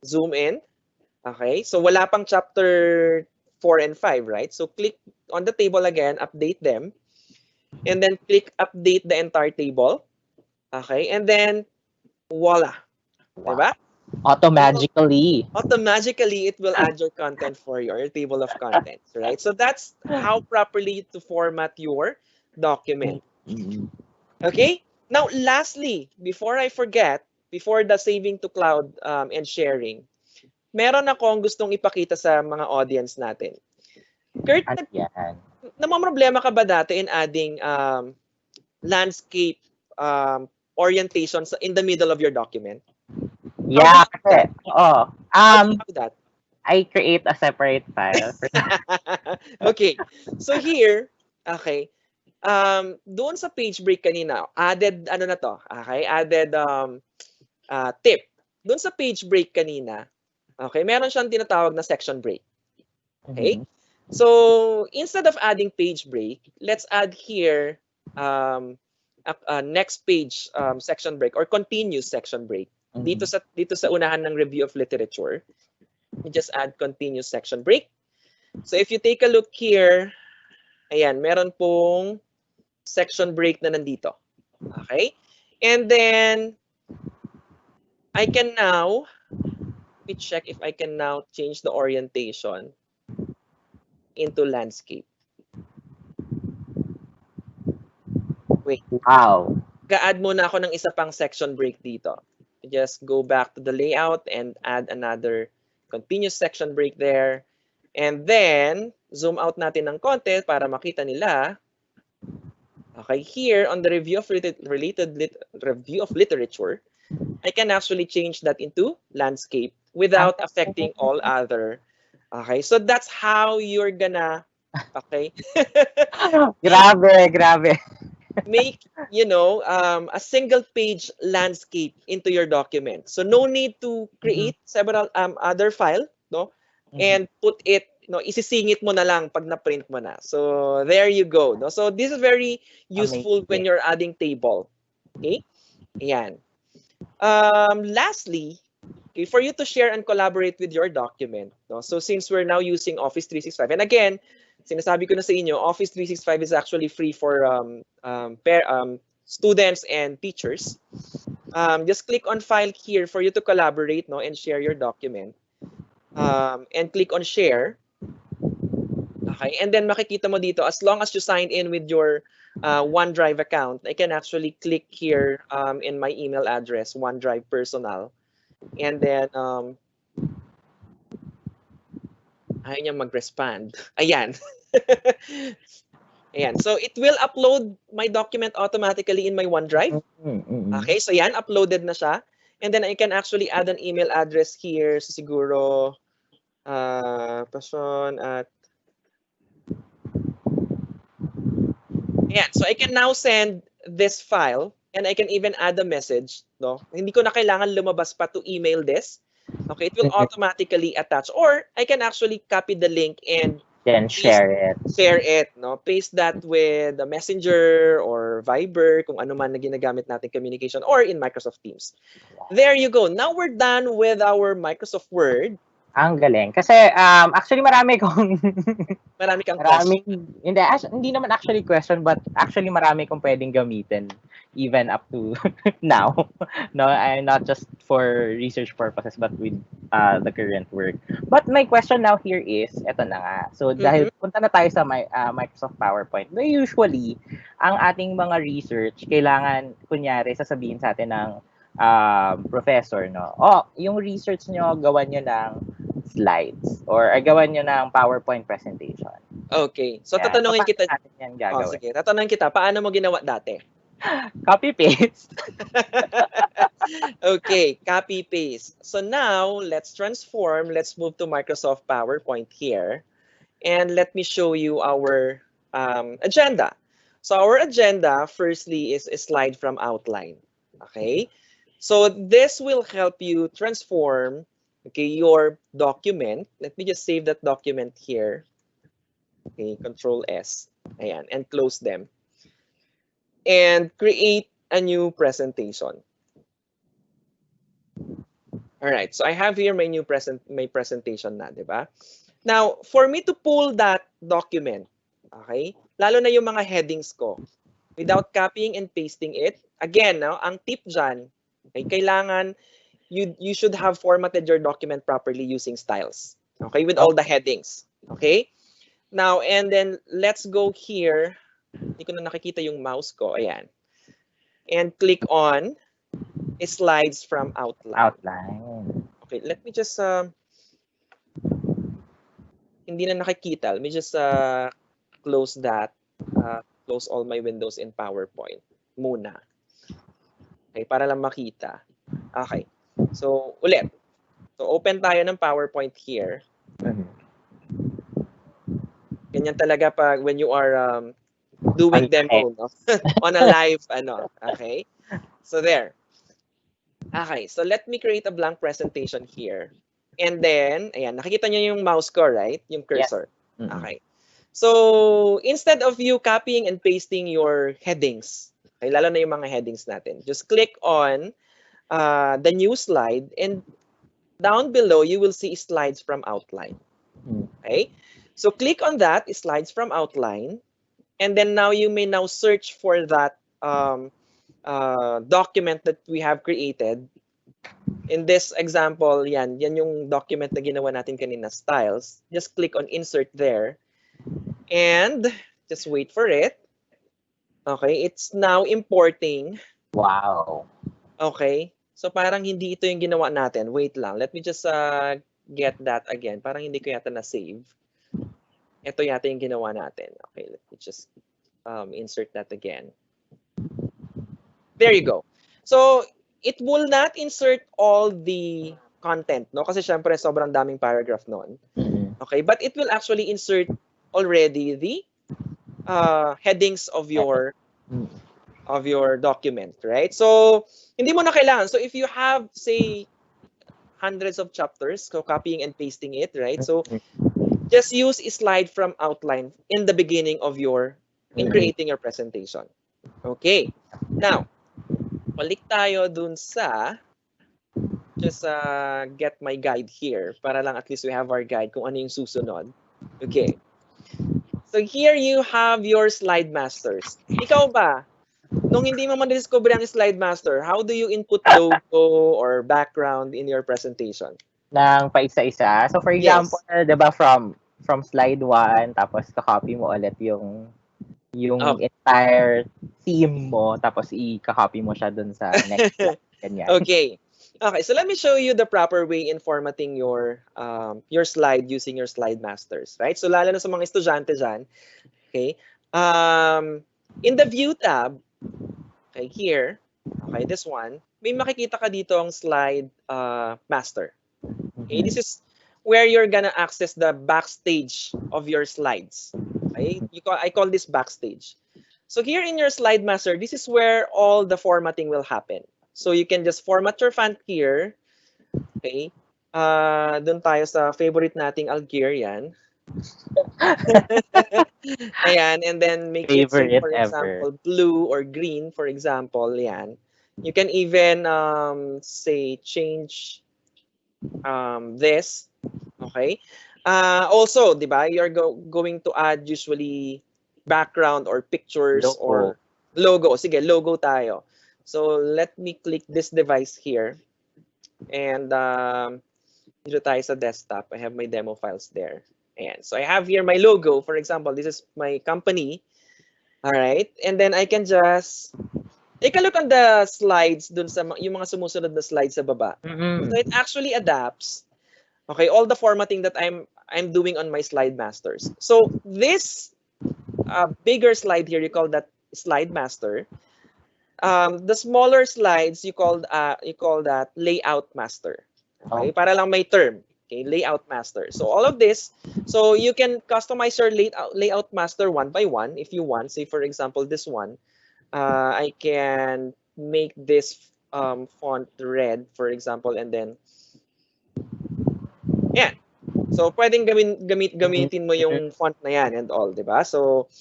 Speaker 3: zoom in. Okay. So wala pang chapter 4 and 5, right? So click on the table again, update them. And then click update the entire table. Okay. And then, voila.
Speaker 4: Wow.
Speaker 3: Diba? Automatically it will add your content for your table of contents, right? So that's how properly to format your document.
Speaker 4: Mm.
Speaker 3: Okay. Now, lastly, before I forget, before the saving to cloud and sharing, meron akong gustong ipakita sa mga audience natin. Kurt,
Speaker 4: Ano yan?
Speaker 3: namamroblema ka ba dati in adding landscape orientation in the middle of your document?
Speaker 4: Yeah, kasi,
Speaker 3: How do you do that?
Speaker 4: I create a separate file.
Speaker 3: Okay. So here, okay, doon sa page break kanina, added, ano na to, okay, added tip. Doon sa page break kanina, okay, meron siyang tinatawag na section break. Okay?
Speaker 4: Mhm.
Speaker 3: So, instead of adding page break, let's add here a next page section break or continuous section break. Dito sa unahan ng review of literature, we just add continuous section break. So, if you take a look here, ayan, meron pong section break na nandito. Okay? And then, I can now, let me check if I can now change the orientation into landscape. Wait.
Speaker 4: Wow.
Speaker 3: Ga-add muna ako ng isa pang section break dito. Just go back to the layout and add another continuous section break there. And then, zoom out natin ng konti para makita nila. Okay, here on the review of review of literature, I can actually change that into landscape without affecting all other. Okay, so that's how you're gonna, okay,
Speaker 4: Grabe.
Speaker 3: make, a single page landscape into your document. So no need to create several other file, no? And put it, isisingit mo na lang pag na-print mo na. So there you go, no? So this is very useful when you're adding table. Okay? Ayan. Lastly, okay, for you to share and collaborate with your document, no? So since we're now using Office 365, and again, sinasabi ko na sa inyo, Office 365 is actually free for students and teachers. Just click on File here for you to collaborate, no, and share your document. And click on Share. Okay, and then makikita mo dito, as long as you sign in with your OneDrive account, I can actually click here in my email address, OneDrive personal. And then, ayaw niya mag-respond. Ayan. Ayan. So, it will upload my document automatically in my OneDrive. Okay, so yan, uploaded na siya. And then, I can actually add an email address here. So, siguro, person at... Ayan. So, I can now send this file and I can even add a message. No? Hindi ko na kailangan lumabas pa to email this. Okay, it will automatically attach. Or, I can actually copy the link and
Speaker 4: then share it.
Speaker 3: No? Paste that with the Messenger or Viber, kung ano man na ginagamit natin communication, or in Microsoft Teams. There you go. Now we're done with our Microsoft Word.
Speaker 4: Ang galing. Kasi actually marami kong hindi naman actually question, but actually marami kong pwedeng gamitin even up to now. No, not just for research purposes but with the current work. But my question now here is, eto na nga. So dahil punta na tayo sa Microsoft PowerPoint, usually ang ating mga research kailangan kunyari sasabihin sa atin ng professor, no? Yung research nyo, gawan nyo ng slides or gawan nyo ng PowerPoint presentation.
Speaker 3: Okay. So, tatanungin kita.
Speaker 4: Yan gagawin?
Speaker 3: Sige, tatanungin kita, paano mo ginawa dati?
Speaker 4: Copy paste.
Speaker 3: Okay, copy paste. So now let's transform. Let's move to Microsoft PowerPoint here. And let me show you our agenda. So our agenda, firstly, is a slide from outline. Okay. So this will help you transform, okay, your document. Let me just save that document here. Okay, Control S. Ayan, and close them. And create a new presentation. All right, so I have here my presentation na, di ba? Now, for me to pull that document, okay, lalo na yung mga headings ko, without copying and pasting it, again, no, ang tip dyan, okay, kailangan you should have formatted your document properly using styles, okay, with all the headings, okay? Now, and then let's go here. Hindi ko na nakikita yung mouse ko, ayan. And click on slides from outline.
Speaker 4: Outline.
Speaker 3: Okay, let me just hindi na nakikita. Let me just close that. Close all my windows in PowerPoint muna. Okay, para lang makita. Okay. So, ulit. So, open tayo ng PowerPoint here.
Speaker 4: Mhm.
Speaker 3: Ganyan talaga pag when you are doing demo, no? On a live, ano. Okay? So, there. Okay, so let me create a blank presentation here. And then, ayan, nakikita niyo yung mouse ko, right? Yung cursor.
Speaker 4: Mhm.
Speaker 3: Okay. So, instead of you copying and pasting your headings, okay, lalo na yung mga headings natin, just click on the new slide and down below, you will see slides from outline. Okay? So, click on that, slides from outline, and then now you may now search for that document that we have created. In this example, yan yung document na ginawa natin kanina, styles. Just click on insert there. And just wait for it. Okay, it's now importing.
Speaker 4: Wow.
Speaker 3: Okay, so parang hindi ito yung ginawa natin. Wait lang, let me just get that again. Parang hindi ko yata na-save. Ito yata yung ginawa natin. Okay, let me just insert that again. There you go. So, it will not insert all the content, no? Kasi syempre sobrang daming paragraph noon. Okay, but it will actually insert already the headings of your document, right? So, hindi mo na kailangan. So, if you have, say, hundreds of chapters, so copying and pasting it, right? So, just use a slide from outline in the beginning of in creating your presentation. Okay. Now, balik tayo dun sa, just get my guide here para lang at least we have our guide kung ano yung susunod. Okay. So here you have your slide masters. Ikaw ba, nung hindi mo ma-discover ang slide master, how do you input logo or background in your presentation?
Speaker 4: Nang paisa-isa. So for example, 'di ba from slide 1 tapos ka-copy mo ulit yung entire theme mo tapos i-copy mo siya dun sa next slide. Ganyan.
Speaker 3: Okay. Okay, so let me show you the proper way in formatting your slide using your slide masters, right? So lalo na sa mga estudyante dyan, okay? In the view tab, okay, here, okay, this one, may makikita ka dito ang slide master. Okay, this is where you're gonna access the backstage of your slides. Okay, I call this backstage. So here in your slide master, this is where all the formatting will happen. So you can just format your font here. Okay. Doon tayo sa favorite nating Algerian. Ayan, and then make it, say, for example, blue or green, for example, yan. You can even say change this. Okay. Also, di ba, you're going to add usually background or pictures or logo. Sige, logo tayo. So let me click this device here. And dito tayo sa desktop. I have my demo files there. And so I have here my logo. For example, this is my company. All right. And then I can just take a look on the slides dun sa yung mga sumusunod na slides sa baba. So it actually adapts, okay, all the formatting that I'm doing on my slide masters. So this bigger slide here, you call that slide master. The smaller slides, you call that layout master. Okay,
Speaker 4: Oh.
Speaker 3: para lang may term. Okay, layout master. So all of this, so you can customize your layout master one by one if you want. Say for example, this one, I can make this font red, for example, and then yeah. So pwedeng gamitin mo yung font na yan and all, 'di ba? So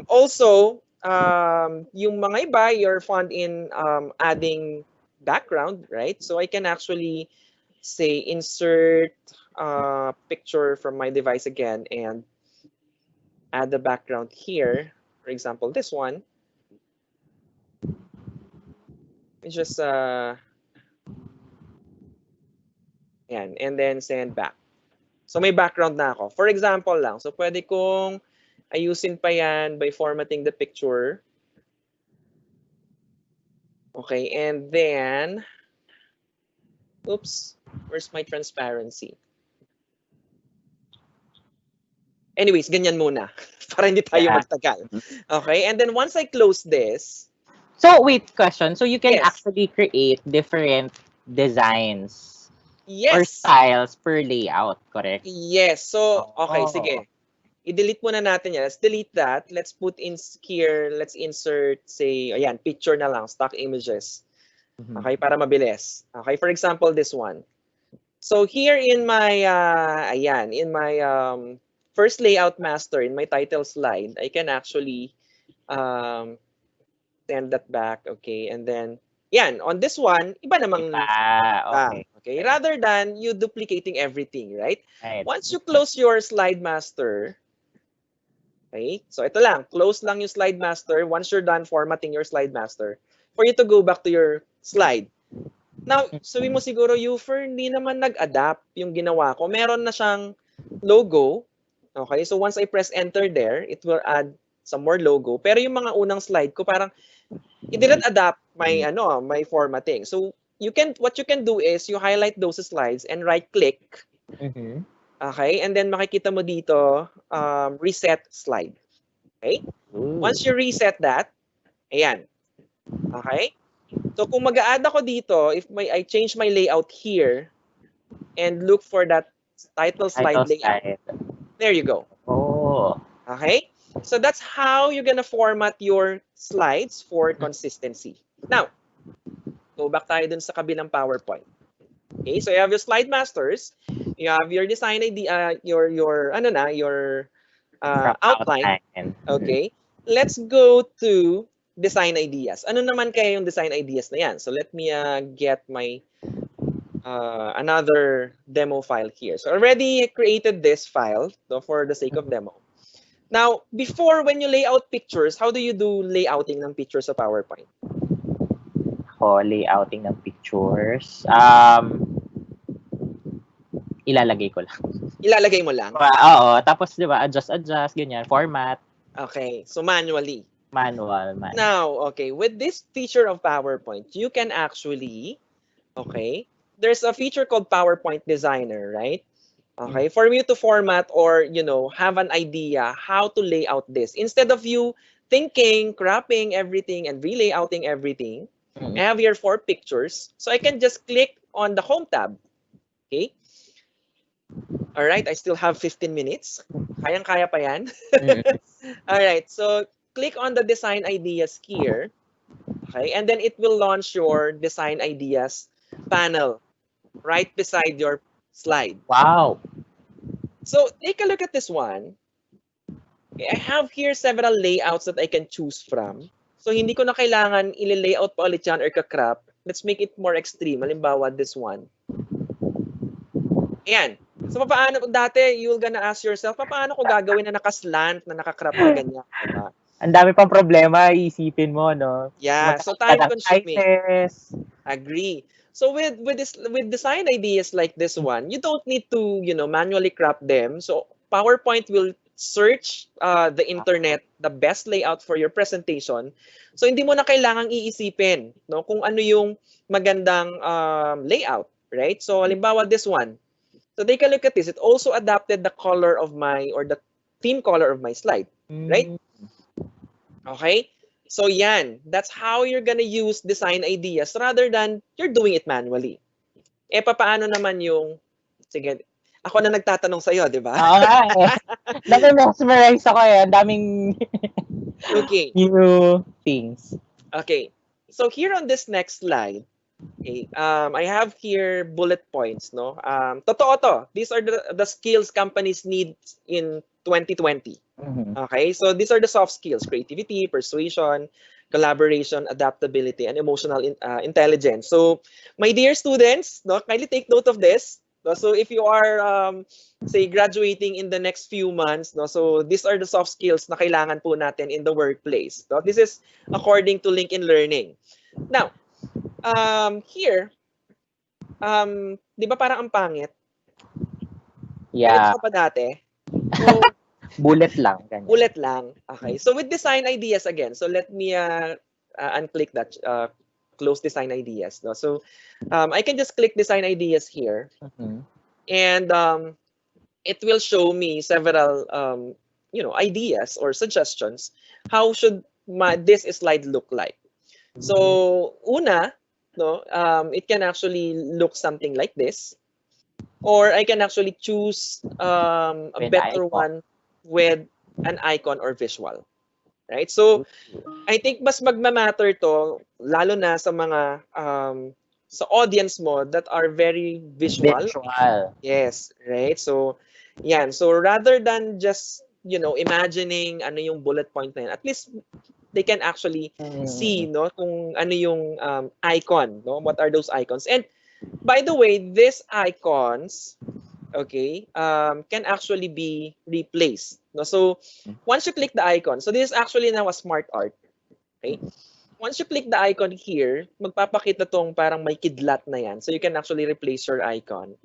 Speaker 3: also, yung mga iba, you're fond in adding background, right? So I can actually say insert picture from my device again and add the background here. For example, this one. It's just yan, and then send back. So may background na ako. For example lang, so pwede kong ayusin pa yan by formatting the picture. Okay, and then, oops, where's my transparency? Anyways, ganyan muna para hindi tayo
Speaker 4: Yeah.
Speaker 3: magtagal. Okay, and then once I close this,
Speaker 4: So wait, question. So you can
Speaker 3: Yes.
Speaker 4: actually create different designs or
Speaker 3: yes,
Speaker 4: styles per layout, correct?
Speaker 3: yes. So, okay,
Speaker 4: Oh.
Speaker 3: sige. I-delete muna natin yan. Let's delete that. Let's put in here, let's insert, say, ayan, picture na lang, stock images.
Speaker 4: Mhm.
Speaker 3: Okay, para mabilis. Okay, for example, this one. So here in my, ayan, in my first layout master, in my title slide, I can actually send that back, okay? And then, yan, on this one, iba namang
Speaker 4: Okay.
Speaker 3: okay? Rather than you duplicating everything, right?
Speaker 4: Right.
Speaker 3: Once you close your slide master, okay? So ito lang, close lang yung slide master. Once you're done formatting your slide master, for you to go back to your slide. Now, sabi mo siguro, Ufer, hindi naman nag-adapt yung ginawa ko. Meron na siyang logo. Okay, so once I press enter there, it will add some more logo. Pero yung mga unang slide ko, parang it didn't adapt my my formatting. So what you can do is you highlight those slides and right click.
Speaker 4: Mhm.
Speaker 3: Okay, and then makikita mo dito reset slide. Okay? Once you reset that, ayan. Okay? So kung mag-a-add ako dito, if I change my layout here and look for that title slide
Speaker 4: Title
Speaker 3: layout,
Speaker 4: slide.
Speaker 3: there you go.
Speaker 4: Oh.
Speaker 3: Okay? So that's how you're gonna format your slides for consistency. Now, go back tayo dun sa kabilang PowerPoint. Okay, so you have your slide masters, you have your design idea, your ano na, your
Speaker 4: From
Speaker 3: outline.
Speaker 4: outline.
Speaker 3: Okay, let's go to design ideas. Ano naman kaya yung design ideas na yan? So let me get my another demo file here. So already created this file for the sake of demo. Now, before when you lay out pictures, how do you do layouting ng pictures sa PowerPoint?
Speaker 4: Layouting ng pictures. Ilalagay ko lang.
Speaker 3: Ilalagay mo lang?
Speaker 4: Oo, tapos 'di ba, adjust, ganyan, format,
Speaker 3: Okay, so manually.
Speaker 4: manual.
Speaker 3: Now, okay, with this feature of PowerPoint, you can actually, okay, there's a feature called PowerPoint Designer, right? Okay, for you to format or, have an idea how to lay out this. Instead of you thinking, cropping everything and relayouting everything, I have here 4 pictures. So I can just click on the home tab. Okay. All right, I still have 15 minutes. Kayang-kaya pa yan. All right, so click on the design ideas here. Okay, and then it will launch your design ideas panel right beside your slide.
Speaker 4: Wow.
Speaker 3: So take a look at this one. Okay, I have here several layouts that I can choose from. So hindi ko na kailangan i-layout pa ulit yan or ka-crop. Let's make it more extreme. Halimbawa, this one. Ayan. So paano dati, you're gonna ask yourself, paano ko gagawin na nakaslant, na nakakrap na ganyan, diba?
Speaker 4: Ang dami pang problema, isipin mo, no?
Speaker 3: Yeah, so time consuming. Agree. So with design ideas like this one, you don't need to, manually crop them. So PowerPoint will search the internet, the best layout for your presentation. So hindi mo na kailangang iisipin, no, kung ano yung magandang layout, right? So halimbawa this one. So take a look at this. It also adapted the color of the theme color of my slide, right? Okay. So yan, that's how you're gonna use design ideas rather than you're doing it manually. Papaano naman yung, sige, ako na nagtatanong sa'yo, di ba?
Speaker 4: Oo nga eh. Nami-mesmerize ako eh. Ang daming
Speaker 3: Okay,
Speaker 4: new things.
Speaker 3: okay. So here on this next slide, okay, I have here bullet points, no? Totoo to. These are the skills companies need in 2020.
Speaker 4: Mhm.
Speaker 3: Okay, so these are the soft skills: creativity, persuasion, collaboration, adaptability, and emotional intelligence. So, my dear students, no, kindly take note of this. No? So, if you are, say, graduating in the next few months, no, so these are the soft skills na kailangan po natin in the workplace. No? This is according to LinkedIn Learning. Now, here, di ba parang ang pangit?
Speaker 4: Yeah.
Speaker 3: Ganito ka pa dati? So,
Speaker 4: Bullet lang. Ganyan.
Speaker 3: bullet lang. Okay. So with design ideas again. So let me unclick that, close design ideas. No? So I can just click design ideas here,
Speaker 4: Mhm.
Speaker 3: and it will show me several ideas or suggestions. How should this slide look like? So una, no, it can actually look something like this, or I can actually choose a
Speaker 4: With
Speaker 3: better
Speaker 4: icon.
Speaker 3: one with an icon or visual. Right? So, I think mas magma-matter to, lalo na sa mga, sa audience mo that are very visual.
Speaker 4: Visual.
Speaker 3: Yes, right? So, yan. So, rather than just, imagining ano yung bullet point na yan, at least they can actually see, no, kung ano yung icon, no? What are those icons? And, by the way, these icons, okay, can actually be replaced. No? So once you click the icon, so this is actually now a smart art. Okay? Once you click the icon here, magpapakita tong parang may kidlat na yan. So you can actually replace your icon.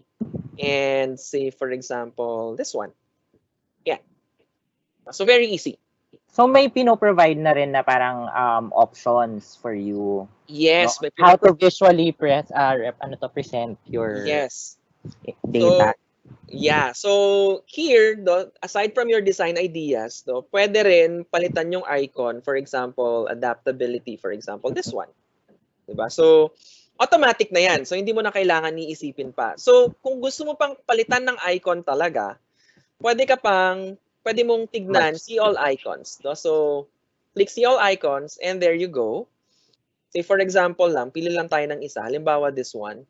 Speaker 3: And say, for example, this one. Yeah. So very easy.
Speaker 4: So may pino-provide na rin na parang options for you.
Speaker 3: Yes.
Speaker 4: No? How to visually present your
Speaker 3: Yes.
Speaker 4: data.
Speaker 3: So, yeah. So here, aside from your design ideas, pwede rin palitan yung icon. For example, adaptability. For example, this one. Diba? So, automatic na yan. So, hindi mo na kailangan iisipin pa. So, kung gusto mo pang palitan ng icon talaga, pwede mong tignan, see all icons. No? So, click see all icons, and there you go. Say, for example lang, pili lang tayo ng isa. Halimbawa, this one.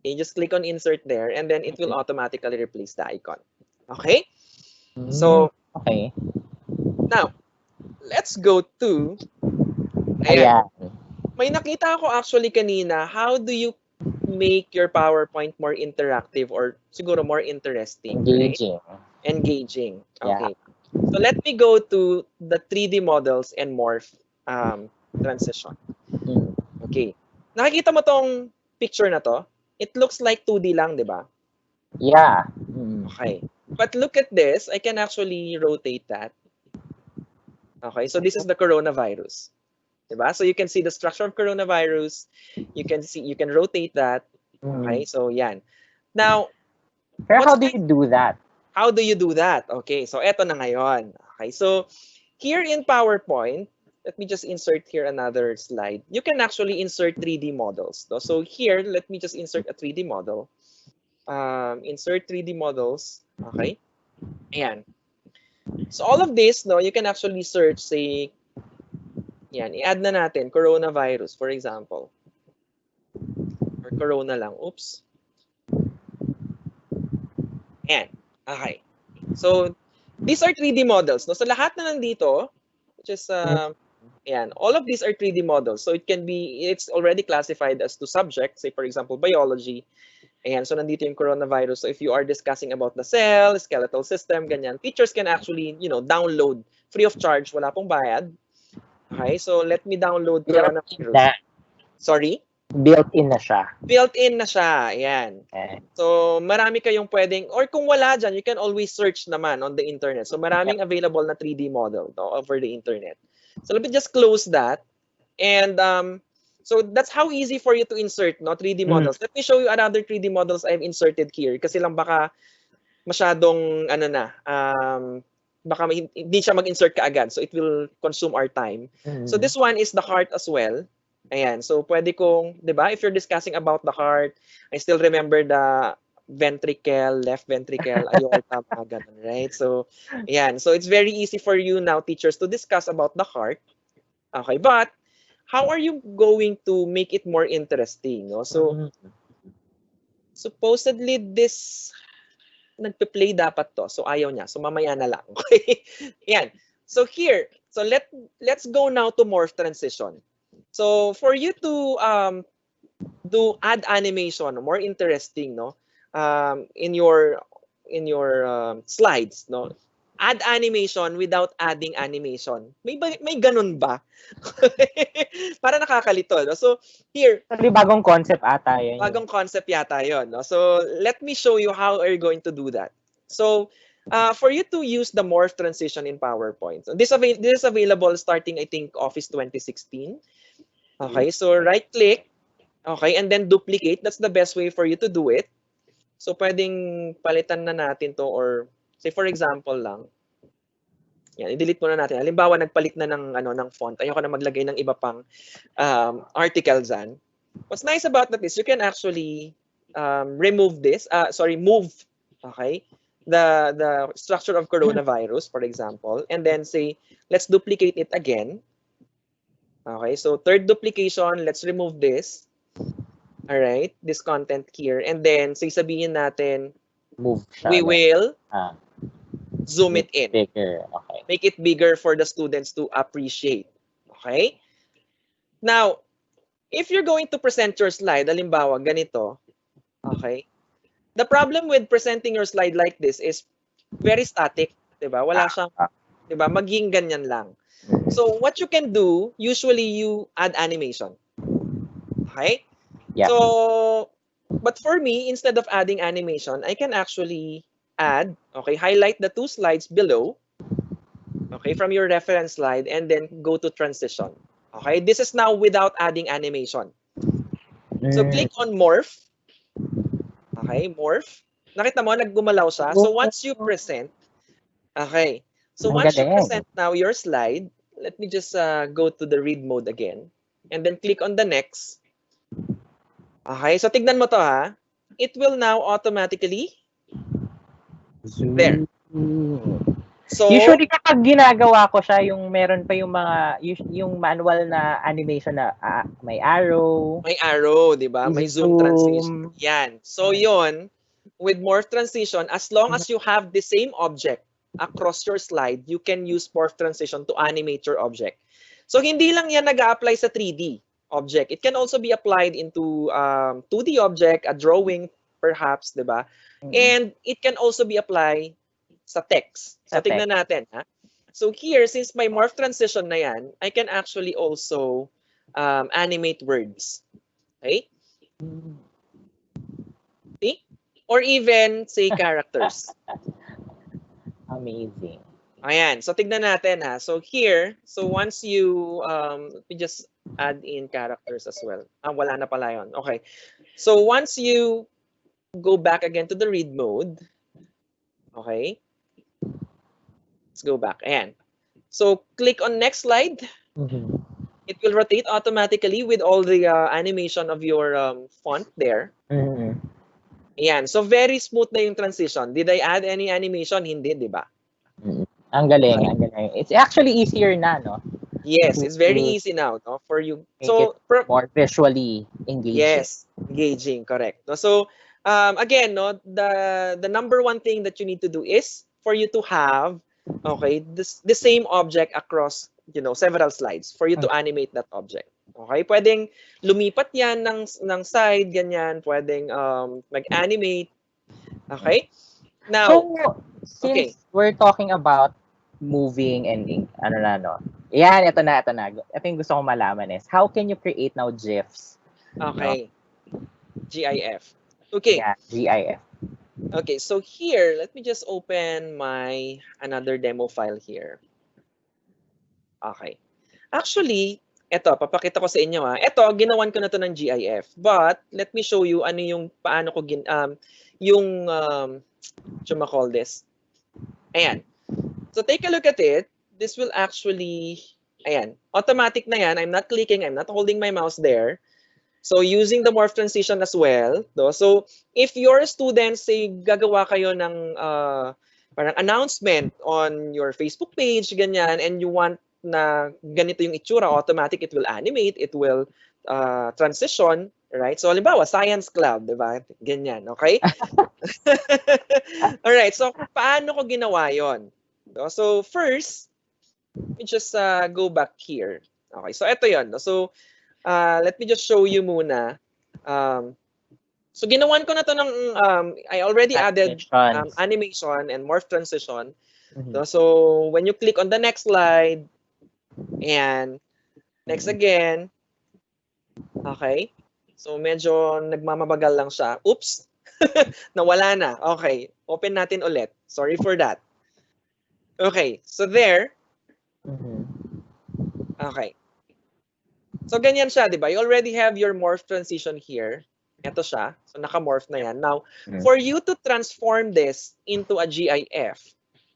Speaker 3: Okay, just click on insert there, and then it will automatically replace the icon. Okay? So,
Speaker 4: okay.
Speaker 3: Now, let's go to,
Speaker 4: Ayan.
Speaker 3: May nakita ako actually kanina, how do you make your PowerPoint more interactive or siguro more interesting?
Speaker 4: Engaging.
Speaker 3: Right? Engaging. Okay.
Speaker 4: Yeah.
Speaker 3: So let me go to the 3D models and morph transition. Okay. Nakikita mo tong picture na to? It looks like 2D lang, di ba?
Speaker 4: Yeah.
Speaker 3: Okay. But look at this. I can actually rotate that. Okay. So this is the coronavirus. Diba? So you can see the structure of coronavirus. You can rotate that. Okay, so yan. Now,
Speaker 4: pero how do you do that?
Speaker 3: How do you do that? Okay, so eto na ngayon. Okay, so here in PowerPoint, let me just insert here another slide. You can actually insert 3D models. No? So here, let me just insert a 3D model. Insert 3D models. Okay, ayan. So all of this, no, you can actually search, say, yan, i-add na natin, coronavirus, for example. Or corona lang. Oops. Yan. Okay. So, these are 3D models. No? So, lahat na nandito, which is, yan, all of these are 3D models. So, it's already classified as two subjects. Say, for example, biology. Ayan, so nandito yung coronavirus. So, if you are discussing about the cell, skeletal system, ganyan, teachers can actually, download free of charge. Wala pong bayad. Okay, so let me download coronavirus. Sorry?
Speaker 4: Built-in na siya.
Speaker 3: Built-in na siya. Ayan.
Speaker 4: Okay.
Speaker 3: So, marami kayong pwedeng, or kung wala dyan, you can always search naman on the internet. So, maraming available na 3D model over the internet. So, let me just close that. And so, that's how easy for you to insert 3D models. Let me show you another 3D models I've inserted here. Kasi lang baka masyadong, baka hindi siya mag-insert kaagad. So it will consume our time. So this one is the heart as well. Ayan. So pwede kong, 'di ba? If you're discussing about the heart, I still remember the ventricle, left ventricle, aorta, mga ganun, right? So, ayan. So it's very easy for you now, teachers, to discuss about the heart. Okay, but how are you going to make it more interesting? No? So, supposedly this nagpe-play dapat to. So ayaw niya. So mamaya na lang. Okay? Yan. So here, so let's go now to morph transition. So for you to do add animation, more interesting, no? In your slides, no? Add animation without adding animation. May ganun ba? Para nakakalito, no? So here,
Speaker 4: Actually, bagong concept ata yan.
Speaker 3: bagong concept yata yon, no? So let me show you how are you going to do that. So for you to use the morph transition in PowerPoint, so this is available starting, I think, Office 2016. Okay, so right click, okay, and then duplicate. That's the best way for you to do it. So pwedeng palitan na natin to, or say for example lang, yan, i-delete muna natin. Halimbawa, nagpalit na ng font. Ayoko na maglagay ng iba pang article dyan. What's nice about that is you can actually remove this, move, okay, the structure of coronavirus, for example, and then say, let's duplicate it again. Okay, so third duplication, let's remove this. All right, this content here, and then sabihin natin,
Speaker 4: Move siya.
Speaker 3: we will zoom it
Speaker 4: make
Speaker 3: in.
Speaker 4: Bigger. Okay.
Speaker 3: Make it bigger for the students to appreciate. Okay? Now, if you're going to present your slide, halimbawa, ganito, okay? The problem with presenting your slide like this is very static, 'di ba? Wala siyang, 'di ba? Maging ganyan lang. So, what you can do, usually you add animation. Okay?
Speaker 4: Yeah.
Speaker 3: So, but for me, instead of adding animation, I can actually add, okay, highlight the two slides below, okay, from your reference slide, and then go to transition. Okay, this is now without adding animation. So click on morph. Okay, morph. Nakita mo, naggumalaw siya. So once you present, okay, so once you present now your slide, let me just go to the read mode again, and then click on the next. Okay, so tignan mo to ha. It will now automatically there. So
Speaker 4: usually kapag ginagawa ko siya, yung meron pa yung mga yung manual na animation na may arrow,
Speaker 3: 'di ba? May zoom transition. Yan. So yon, with morph transition, as long as you have the same object across your slide, you can use morph transition to animate your object. So hindi lang yan nag-a-apply sa 3D object. It can also be applied into 2D object, a drawing perhaps, 'di ba? And it can also be applied sa text. So tingnan natin, ha. So here, since my morph transition na yan, I can actually also animate words. Okay? See? Or even say characters.
Speaker 4: Amazing.
Speaker 3: Ayan. So tignan natin, ha. So here, so once you let me just add in characters as well. Wala na pala yun. Okay. So once you go back again to the read mode, okay? Let's go back. Ayan. So click on next slide. It will rotate automatically with all the animation of your font there. Ayan. So very smooth na yung transition. Did I add any animation? Hindi, di ba?
Speaker 4: Ang galing, ang galing. It's actually easier na, no?
Speaker 3: Yes, it's very easy now, no, for you. So
Speaker 4: more visually engaging.
Speaker 3: Yes, engaging, correct. No? So again, no, the number one thing that you need to do is for you to have, okay, the same object across, several slides for you to animate that object. Okay, pwedeng lumipat yan ng side, ganyan, pwedeng mag-animate. Okay? Now,
Speaker 4: so, since we're talking about moving and no. Yan, ito na. Ito yung gusto kong malaman is, how can you create now GIFs?
Speaker 3: Okay. No? GIF. Okay.
Speaker 4: Yeah, GIF.
Speaker 3: Okay, so here, let me just open my another demo file here. Okay. Actually, eto, papakita ko sa inyo ha. Eto, ginawan ko na to ng GIF. But, let me show you ano yung, paano ko, call this. Ayan. So take a look at it. This will actually, ayan, automatic na yan. I'm not clicking, I'm not holding my mouse there. So using the morph transition as well. No? So if your students, say, gagawa kayo ng parang announcement on your Facebook page, ganyan, and you want na ganito yung itsura, automatic, it will animate, it will transition, right? So halimbawa, science club, di ba? Ganyan, okay? Alright, so paano ko ginawa yon? So first, let me just go back here. Okay, so ito yon. So let me just show you muna. So ginawan ko na to ng, I already added
Speaker 4: Animations.
Speaker 3: animation and morph transition.
Speaker 4: Mhm.
Speaker 3: So when you click on the next slide, and next again, okay. So medyo nagmamabagal lang siya. Oops, nawala na. Okay, open natin ulit. Sorry for that. Okay, so there.
Speaker 4: Mhm.
Speaker 3: Okay. So ganyan siya, di ba? You already have your morph transition here. Ito siya. So naka-morph na yan. Now, for you to transform this into a GIF,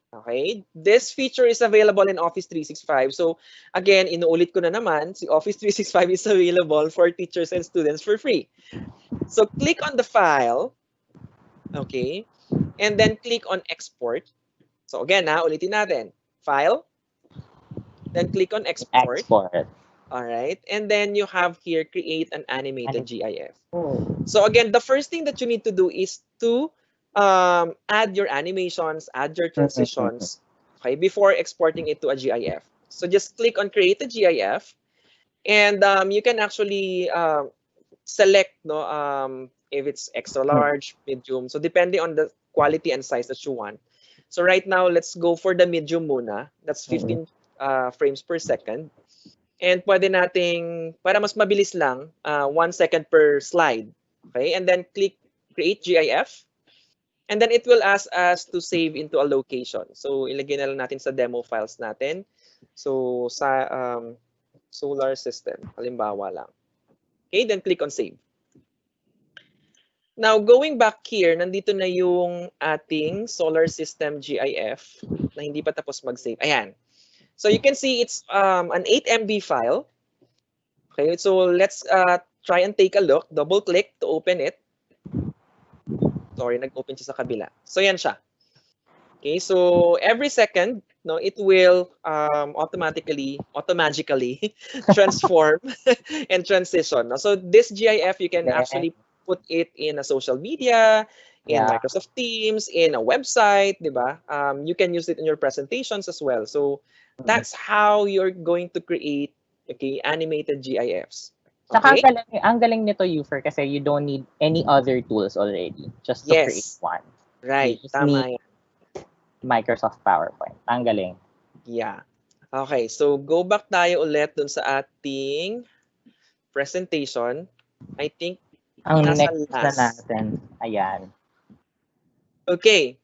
Speaker 3: okay, this feature is available in Office 365. So again, inuulit ko na naman, si Office 365 is available for teachers and students for free. So click on the file, okay, and then click on export. So again, ulitin natin. File, then click on export.
Speaker 4: Export.
Speaker 3: All right. And then you have here create an animated GIF.
Speaker 4: Oh.
Speaker 3: So again, the first thing that you need to do is to add your animations, add your transitions, okay, before exporting it to a GIF. So just click on create a GIF, and you can actually select if it's extra large, medium. So depending on the quality and size that you want. So right now, let's go for the medium muna. That's 15 frames per second. And pwede nating, para mas mabilis lang, 1 second per slide. Okay? And then click Create GIF. And then it will ask us to save into a location. So ilagay na lang natin sa demo files natin. So sa solar system, halimbawa lang. Okay? Then click on Save. Now, going back here, nandito na yung ating solar system GIF na hindi pa tapos mag-save. Ayan. So you can see it's an 8 MB file. Okay, so let's try and take a look. Double click to open it. Sorry, nag-open siya sa kabila. So yan siya. Okay, so every second, no, it will automatically transform and transition. No? So this GIF, you can actually put it in a social media, in Microsoft Teams, in a website, di ba? You can use it in your presentations as well. So that's how you're going to create, okay, animated GIFs.
Speaker 4: Saka
Speaker 3: Okay?
Speaker 4: ang galing nito, Ufer, kasi you don't need any other tools already just to create one.
Speaker 3: Right.
Speaker 4: You just
Speaker 3: Tama
Speaker 4: need
Speaker 3: yan.
Speaker 4: Microsoft PowerPoint. Ang galing.
Speaker 3: Yeah. Okay, so go back tayo ulit dun sa ating presentation. I think
Speaker 4: Ang
Speaker 3: nasa
Speaker 4: next na
Speaker 3: last.
Speaker 4: natin. Ayan.
Speaker 3: Okay.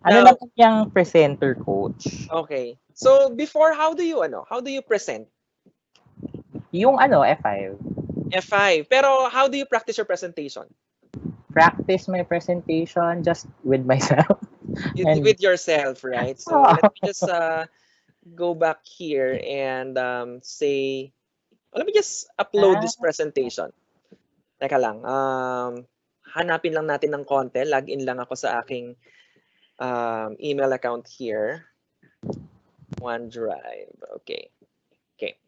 Speaker 4: Ano
Speaker 3: Now,
Speaker 4: naman yung presenter, coach?
Speaker 3: okay. So before, how do you present?
Speaker 4: Yung F5.
Speaker 3: F5. Pero how do you practice your presentation?
Speaker 4: Practice my presentation just with myself. And
Speaker 3: With yourself, right? So let me just go back here and say, let me just upload this presentation. Teka lang. Hanapin lang natin ng konti. Login lang ako sa aking email account here. OneDrive. Okay. Okay.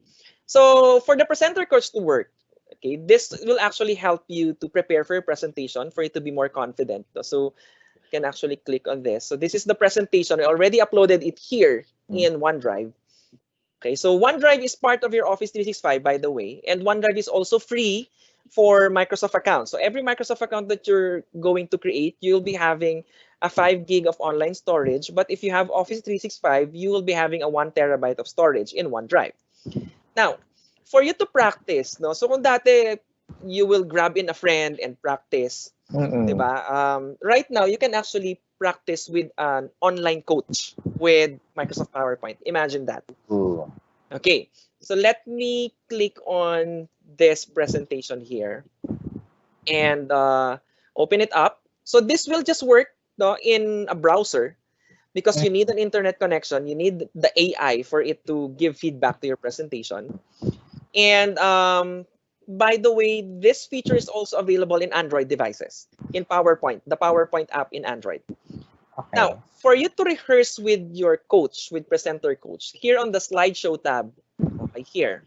Speaker 3: So for the presenter coach to work, okay, this will actually help you to prepare for your presentation, for you to be more confident. So you can actually click on this. So this is the presentation. I already uploaded it here in OneDrive. Okay, so OneDrive is part of your Office 365, by the way, and OneDrive is also free for Microsoft accounts. So every Microsoft account that you're going to create, you'll be having a 5 gig of online storage. But if you have Office 365, you will be having a 1 terabyte of storage in OneDrive. Now, for you to practice, no? So kung dati you will grab in a friend and practice, diba? Right now, you can actually practice with an online coach with Microsoft PowerPoint. Imagine that.
Speaker 4: Ooh.
Speaker 3: Okay, so let me click on this presentation here and open it up. So this will just work, no, in a browser. because you need an internet connection. You need the AI for it to give feedback to your presentation. And by the way, this feature is also available in Android devices, in PowerPoint, the PowerPoint app in Android.
Speaker 4: Okay.
Speaker 3: Now, for you to rehearse with your coach, with presenter coach, here on the slideshow tab, okay, here,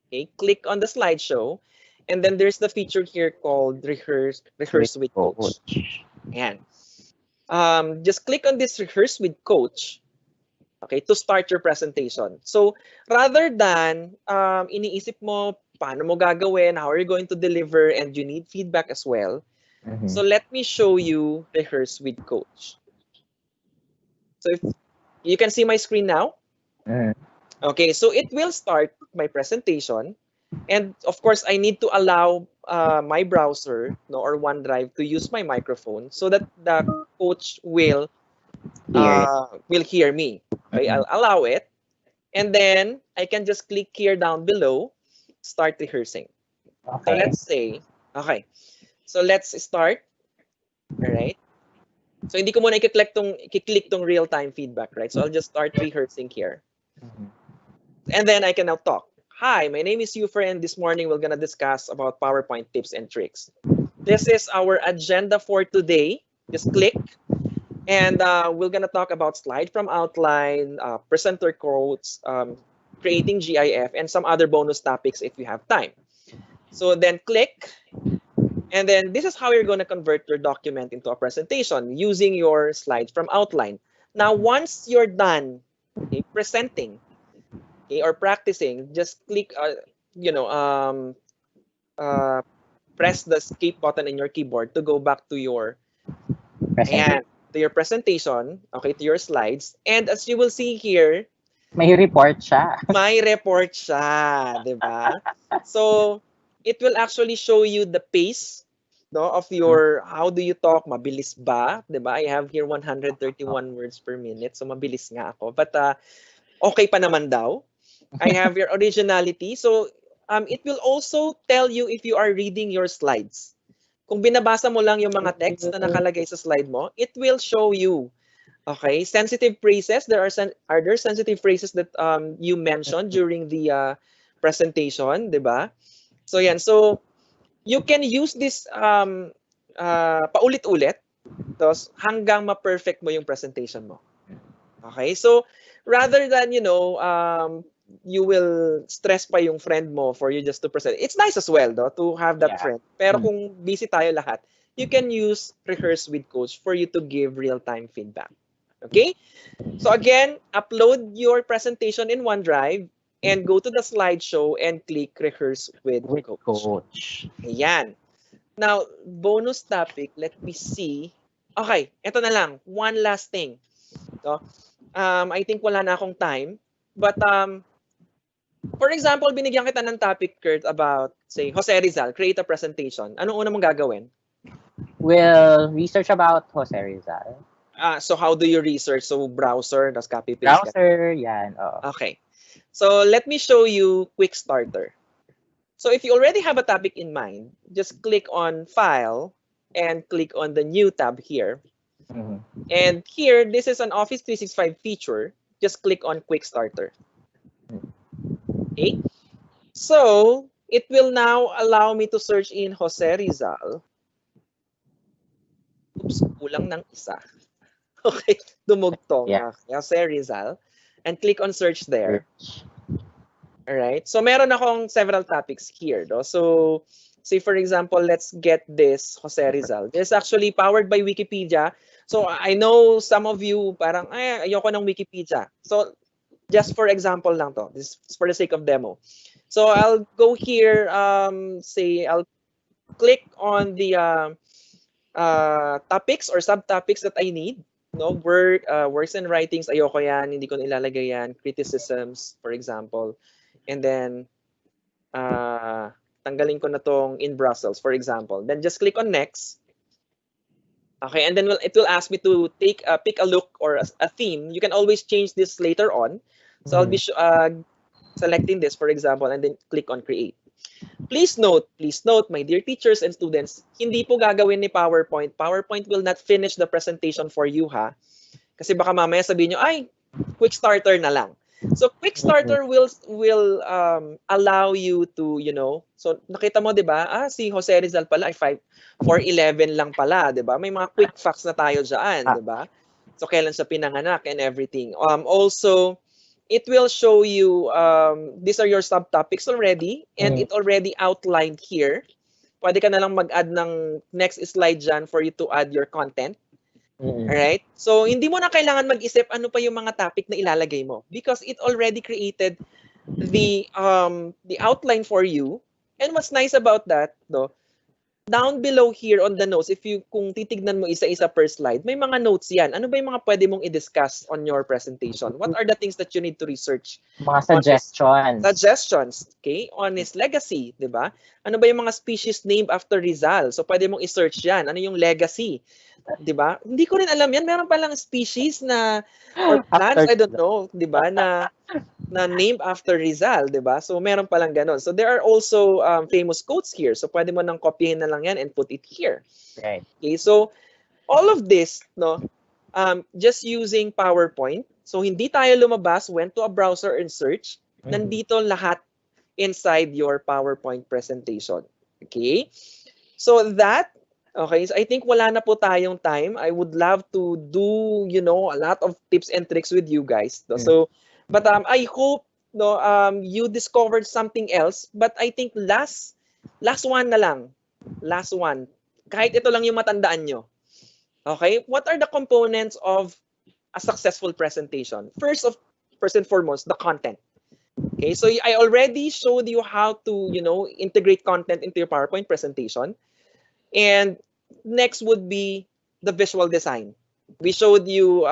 Speaker 3: okay, click on the slideshow, and then there's the feature here called rehearse with coach. And just click on this rehearse with coach, okay, to start your presentation. So rather than iniisip mo paano mo gagawin, how are you going to deliver, and you need feedback as well. So let me show you rehearse with coach. So if you can see my screen now. Okay, so it will start my presentation. And of course, I need to allow my browser, no, or OneDrive to use my microphone so that the coach will hear me. Okay, I'll allow it. And then I can just click here down below, start rehearsing. So
Speaker 4: Okay.
Speaker 3: let's say, okay, so let's start. All right. So hindi ko muna i-click tong real-time feedback, right? So I'll just start rehearsing here. And then I can now talk. Hi, my name is Yufer, and this morning we're gonna discuss about PowerPoint tips and tricks. This is our agenda for today. Just click. And we're gonna talk about slide from outline, presenter quotes, creating GIF, and some other bonus topics if you have time. So then click. And then this is how you're going to convert your document into a presentation using your slides from outline. Now, once you're done, okay, presenting, okay, or practicing, just click, press the escape button in your keyboard to go back to your presentation, okay, to your slides. And as you will see here,
Speaker 4: May report siya.
Speaker 3: may report siya, di ba? So, it will actually show you the pace, no, of your how do you talk, mabilis ba, 'di ba? I have here 131 words per minute, so mabilis nga ako. But okay pa naman daw. I have your originality. So it will also tell you if you are reading your slides. Kung binabasa mo lang yung mga text na nakalagay sa slide mo, it will show you. Okay, sensitive phrases. Are there sensitive phrases that you mentioned during the presentation, 'di ba? So yan. So you can use this paulit-ulit tapos hanggang ma-perfect mo yung presentation mo. Okay? So rather than, you will stress pa yung friend mo for you just to present. It's nice as well, to have that friend. Pero kung busy tayo lahat, you can use rehearse with coach for you to give real-time feedback. Okay? So again, upload your presentation in OneDrive and go to the slideshow and click rehearse with coach. Ayan. Now, bonus topic, let me see. Okay, ito na lang. One last thing. So, I think wala na akong time. But, for example, binigyan kita ng topic, Kurt, about, say, Jose Rizal, create a presentation. Anong una mong gagawin?
Speaker 4: Will research about Jose Rizal.
Speaker 3: So, how do you research? So, browser, tas copy-paste.
Speaker 4: Browser, yan.
Speaker 3: Okay. So, let me show you quick starter. So if you already have a topic in mind, just click on File and click on the New tab here. And here, this is an Office 365 feature. Just click on Quick Starter. Okay. So it will now allow me to search in Jose Rizal. Oops, kulang ng isa. Okay, dumugtong. Jose Rizal. And click on Search there. All right. So meron akong several topics here. No? So say for example, let's get this Jose Rizal. This is actually powered by Wikipedia. So I know some of you parang ayoko ng Wikipedia. So just for example lang to. This is for the sake of demo. So I'll go here, say I'll click on the topics or subtopics that I need. No, works and writings, ayoko yan, hindi ko ilalagay yan. Criticisms, for example. And then, tanggalin ko na tong in Brussels, for example. Then just click on next. Okay, and then it will ask me to pick a look or a theme. You can always change this later on. So I'll be selecting this, for example, and then click on create. Please note, my dear teachers and students, hindi po gagawin ni PowerPoint. PowerPoint will not finish the presentation for you, ha? Kasi baka mamaya sabihin nyo, ay, quick starter na lang. So quick starter will allow you to, so nakita mo 'di ba? Si Jose Rizal pala ay 4'11 lang pala, 'di ba? May mga quick facts na tayo diyan, 'di ba? So kailan siya pinanganak and everything. Also it will show you these are your subtopics already and it already outlined here. Pwede ka na lang mag-add ng next slide dyan for you to add your content. Alright? So, hindi mo na kailangan mag-isip ano pa yung mga topic na ilalagay mo because it already created the outline for you. And what's nice about that, no, down below here on the notes, kung titignan mo isa-isa per slide, may mga notes yan. Ano ba yung mga pwede mong i-discuss on your presentation? What are the things that you need to research?
Speaker 4: Mga suggestions.
Speaker 3: Suggestions, okay? On his legacy, di ba? Ano ba yung mga species named after Rizal? So, pwede mong i-search yan. Ano yung legacy? Di ba? Hindi ko rin alam yan. Meron palang species na, or plants, I don't know, di ba, na named after Rizal, di ba? So, meron palang ganon. So, there are also famous quotes here. So, pwede mo nang copyhin na lang yan and put it here.
Speaker 4: Right.
Speaker 3: Okay, so, all of this, no, just using PowerPoint. So, hindi tayo lumabas, went to a browser and search. Nandito lahat inside your PowerPoint presentation. Okay? So, okay, so I think wala na po tayong time. I would love to do, a lot of tips and tricks with you guys. No? So, but I hope you discovered something else. But I think last one na lang. Last one. Kahit ito lang yung matandaan nyo. Okay? What are the components of a successful presentation? First and foremost, the content. Okay, so I already showed you how to, integrate content into your PowerPoint presentation. And next would be the visual design. We showed you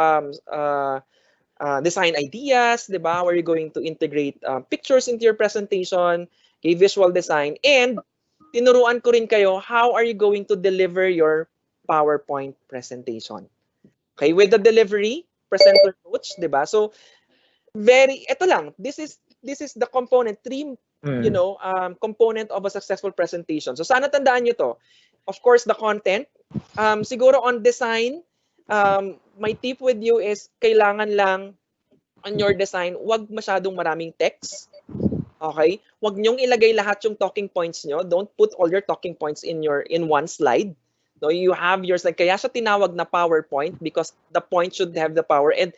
Speaker 3: design ideas, di ba? Where you're going to integrate pictures into your presentation, okay, visual design, and tinuruan ko rin kayo how are you going to deliver your PowerPoint presentation. Okay, with the delivery, presenter coach, di ba? So, ito lang, this is the component, three, component of a successful presentation. So, sana tandaan nyo to. Of course, the content. Siguro on design, my tip with you is kailangan lang on your design, wag masyadong maraming text. Okay? Wag nyong ilagay lahat yung talking points nyo. Don't put all your talking points in one slide. No, you have your slide. Kaya siya tinawag na PowerPoint because the point should have the power. And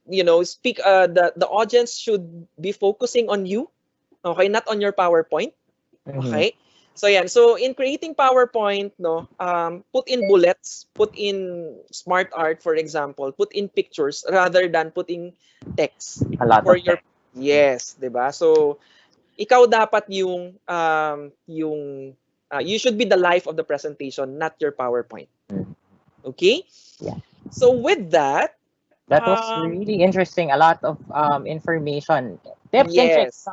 Speaker 3: the audience should be focusing on you. Okay, not on your PowerPoint. Okay? So yan. So in creating PowerPoint, put in bullets, put in smart art, for example, put in pictures rather than putting text.
Speaker 4: A lot
Speaker 3: for
Speaker 4: of
Speaker 3: your
Speaker 4: text.
Speaker 3: Yes, 'di ba? So ikaw dapat yung you should be the life of the presentation, not your PowerPoint. Okay?
Speaker 4: Yeah.
Speaker 3: So with that,
Speaker 4: that was really interesting. A lot of information, tips and tricks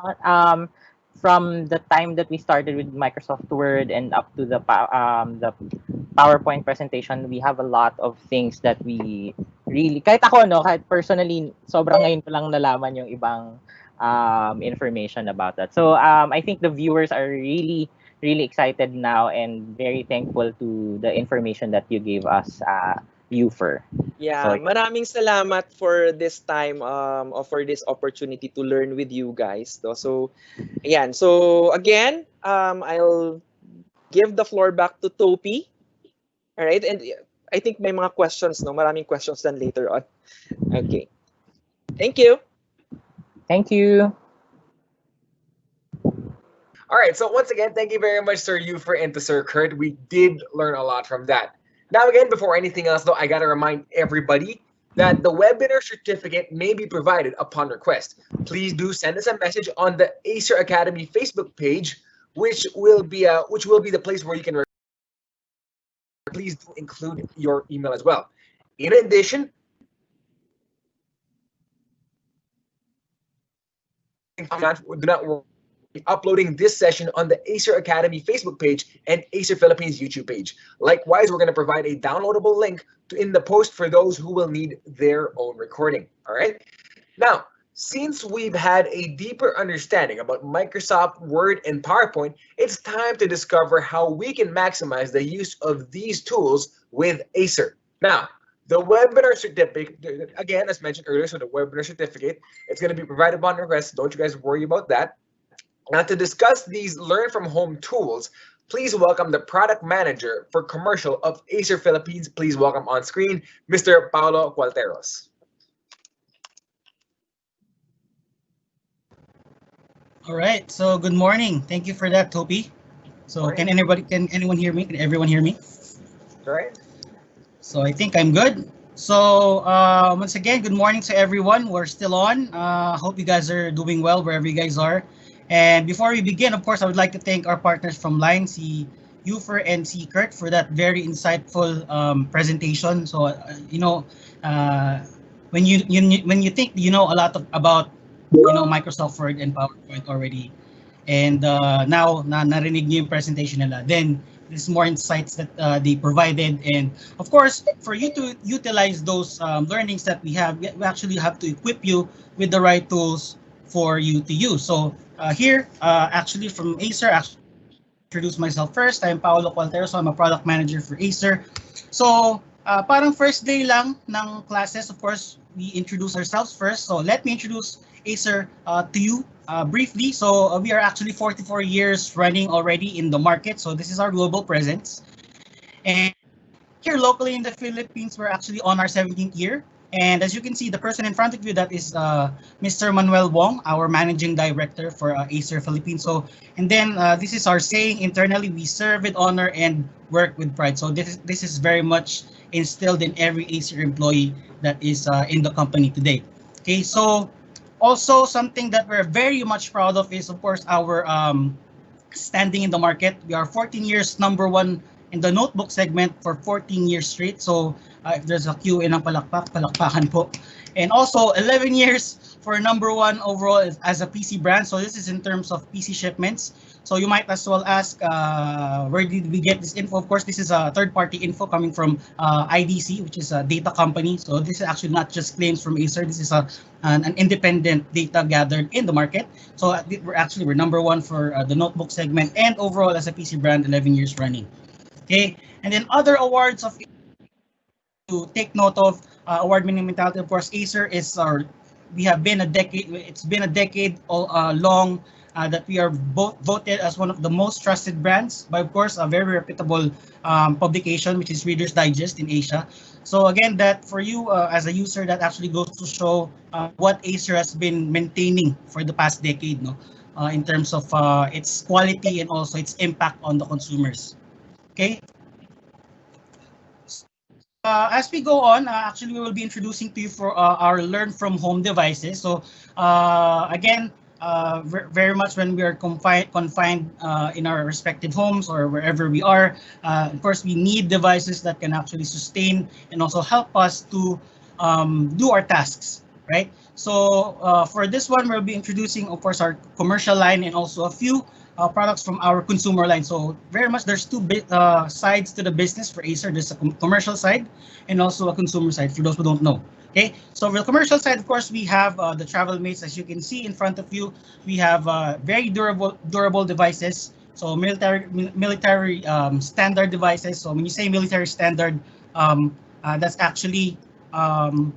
Speaker 4: from the time that we started with Microsoft Word and up to the PowerPoint presentation. We have a lot of things that we really, kahit ako, kahit personally, sobrang ngayon ko lang nalaman yung ibang information about that. So I think the viewers are really, really excited now and very thankful to the information that you gave us, Ufer.
Speaker 3: Yeah,
Speaker 4: So,
Speaker 3: maraming salamat for this time or for this opportunity to learn with you guys. So, ayan. So, again, I'll give the floor back to Topi. All right? And I think may mga questions, Maraming questions then later on. Okay. Thank you.
Speaker 4: Thank you.
Speaker 1: All right, so once again, thank you very much, Sir Ufer and to Sir Kurt. We did learn a lot from that. Now, again, before anything else, though, I got to remind everybody that the webinar certificate may be provided upon request. Please do send us a message on the Acer Academy Facebook page, which will be the place where you can. Please do include your email as well. In addition, do not worry. Uploading this session on the Acer Academy Facebook page and Acer Philippines YouTube page. Likewise, we're going to provide a downloadable link in the post for those who will need their own recording. All right. Now, since we've had a deeper understanding about Microsoft Word and PowerPoint, it's time to discover how we can maximize the use of these tools with Acer. Now, The webinar certificate, again, as mentioned earlier, so the webinar certificate, it's going to be provided upon request. Don't you guys worry about that. Now, to discuss these learn from home tools, please welcome the product manager for commercial of Acer Philippines. Please welcome on screen Mr. Paulo Cualteros.
Speaker 5: All right. So good morning. Thank you for that, Topi. So
Speaker 1: Morning.
Speaker 5: can anyone hear me? Can everyone hear me?
Speaker 1: All right.
Speaker 5: So I think I'm good. So once again, good morning to everyone. We're still on. Hope you guys are doing well wherever you guys are. And before we begin, of course, I would like to thank our partners from Line, C. Ufer and C. Kurt for that very insightful presentation. So uh, when you think you know a lot about Microsoft Word and PowerPoint already, and now na narinig niyo yung presentation nila, then there's more insights that they provided. And of course, for you to utilize those learnings that we actually have to equip you with the right tools for you to use. So here, actually from Acer, actually introduce myself first. I'm Paolo Cualtero, so I'm a product manager for Acer. So parang first day lang ng classes, of course, we introduce ourselves first. So let me introduce Acer to you briefly. So we are actually 44 years running already in the market. So this is our global presence. And here locally in the Philippines, we're actually on our 17th year. And as you can see, the person in front of you, that is Mr. Manuel Wong, our managing director for Acer Philippines. So, and then this is our saying internally: we serve with honor and work with pride. So this is very much instilled in every Acer employee that is in the company today. Okay, so also something that we're very much proud of is, of course, our standing in the market. We are 14 years number one in the notebook segment for 14 years straight. So if there's a QA ng palakpak, palakpakan po. And also 11 years for number one overall as a PC brand. So this is in terms of PC shipments. So you might as well ask, where did we get this info? Of course, this is a third-party info coming from IDC, which is a data company. So this is actually not just claims from Acer. This is an independent data gathered in the market. So we're number one for the notebook segment and overall as a PC brand, 11 years running. Okay, and then other awards of to take note of, award-winning mentality. Of course, Acer is our. We have been a decade. It's been a decade long that we are both voted as one of the most trusted brands by, of course, a very reputable publication, which is Reader's Digest in Asia. So again, that for you as a user, that actually goes to show what Acer has been maintaining for the past decade, no, in terms of its quality and also its impact on the consumers. Okay. As we go on, actually we will be introducing to you for our learn from home devices. So again, very much when we are confined in our respective homes or wherever we are, of course we need devices that can actually sustain and also help us to do our tasks, right? So for this one, we'll be introducing, of course, our commercial line and also a few products from our consumer line. So very much there's two sides to the business for Acer. There's a commercial side and also a consumer side for those who don't know. Okay, so for the commercial side, of course, we have the travel mates. As you can see in front of you, we have very durable devices. So military standard devices. So when you say military standard, that's actually um,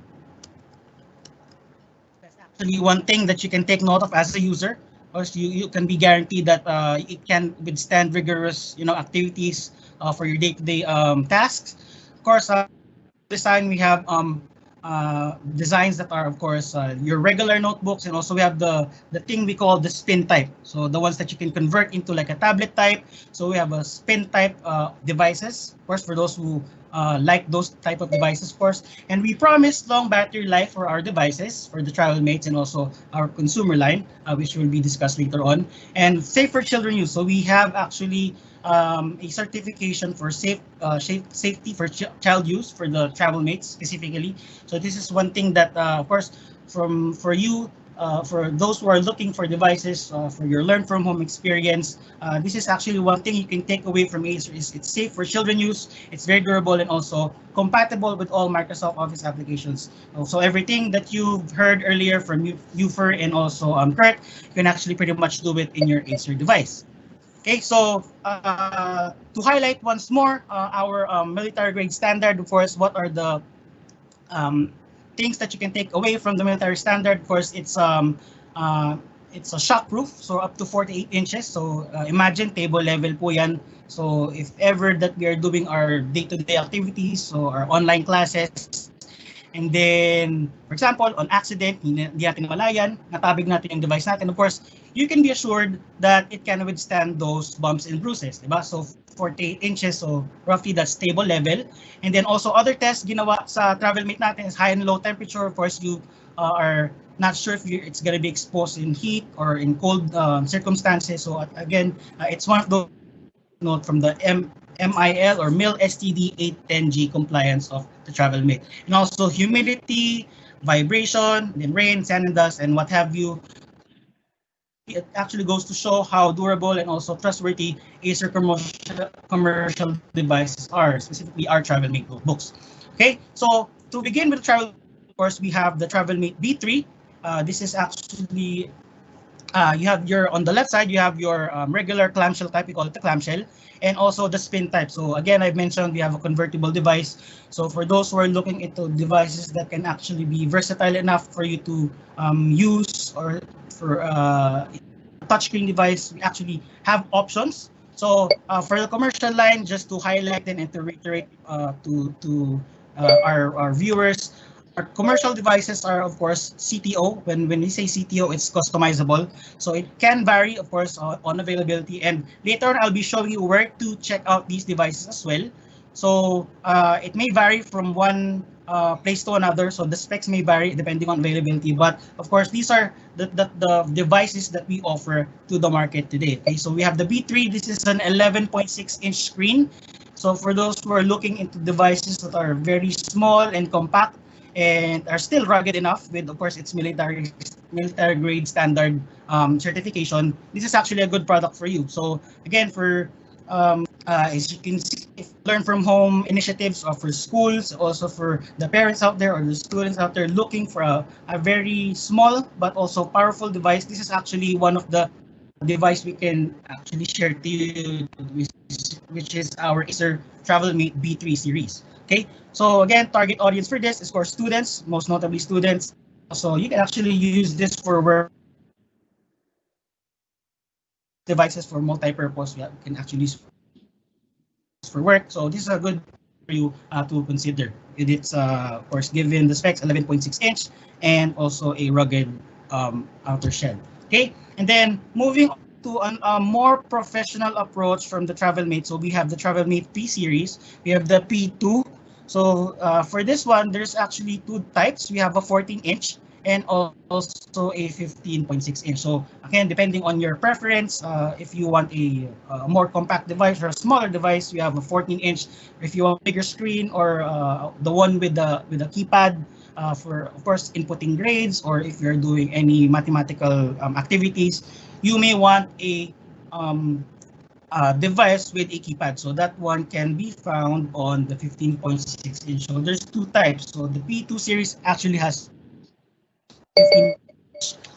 Speaker 5: one thing that you can take note of as a user. Because you can be guaranteed that it can withstand rigorous activities for your day-to-day tasks. Of course, design we have designs that are, of course, your regular notebooks, and also we have the thing we call the spin type. So the ones that you can convert into like a tablet type. So we have a spin type devices, of course, for those who like those type of devices, of course. And we promise long battery life for our devices, for the travel mates and also our consumer line, which will be discussed later on. And safe for children use. So we have actually a certification for safety for child use for the travel mates specifically. So this is one thing that, of course, for you, for those who are looking for devices for your learn from home experience, this is actually one thing you can take away from Acer. Is it's safe for children use, it's very durable, and also compatible with all Microsoft Office applications. So everything that you've heard earlier from Ufer and also Kurt, you can actually pretty much do it in your Acer device. Okay, so to highlight once more our military grade standard, of course, what are the um, things that you can take away from the military standard. Of course, it's a shockproof, so up to 48 inches. So imagine table level po yan. So if ever that we are doing our day-to-day activities, so our online classes, and then, for example, on accident, hindi natin namalayan, natabig natin yung device natin. Of course, you can be assured that it can withstand those bumps and bruises, diba? So 48 inches, so roughly that's stable level. And then also other tests ginawa sa travelmate natin is high and low temperature. Of course, you are not sure if it's going to be exposed in heat or in cold circumstances. So again, it's one of those note from the MIL or MIL STD 810G compliance of the travelmate. And also humidity, vibration, then rain, sand and dust, and what have you. It actually goes to show how durable and also trustworthy Acer commercial devices are, specifically our travelmate books. Okay, so to begin with the travel, of course, we have the travelmate B3. This is actually you have your on the left side you have your regular clamshell type, we call it the clamshell, and also the spin type. So again, I've mentioned we have a convertible device. So for those who are looking into devices that can actually be versatile enough for you to use, or for touchscreen device, we actually have options. So for the commercial line, just to highlight and to reiterate to our viewers, our commercial devices are, of course, CTO. When we say CTO, it's customizable. So it can vary, of course, on availability. And later on, I'll be showing you where to check out these devices as well. So it may vary from one place to another. So the specs may vary depending on availability. But of course, these are the devices that we offer to the market today. Okay, so we have the B3. This is an 11.6-inch screen. So for those who are looking into devices that are very small and compact, and are still rugged enough with, of course, its military grade standard certification, this is actually a good product for you. So again, for as you can see, if learn from home initiatives for schools, also for the parents out there or the students out there looking for a very small but also powerful device, this is actually one of the device we can actually share to you, which is our Acer TravelMate B3 series. Okay, so again, target audience for this is for students, most notably students. So you can actually use this for work. Devices for multi-purpose. We can actually use for work. So this is a good for you to consider. It's of course given the specs 11.6 inch and also a rugged outer shell. Okay, and then moving on to a more professional approach from the TravelMate. So we have the TravelMate P series. We have the P2. So for this one, there's actually two types. We have a 14-inch and also a 15.6-inch. So again, depending on your preference, if you want a more compact device or a smaller device, we have a 14-inch. If you want a bigger screen, or the one with the keypad for, of course, inputting grades, or if you're doing any mathematical activities, you may want a device with a keypad. So that one can be found on the 15.6-inch. So there's two types. So the P2 series actually has 15.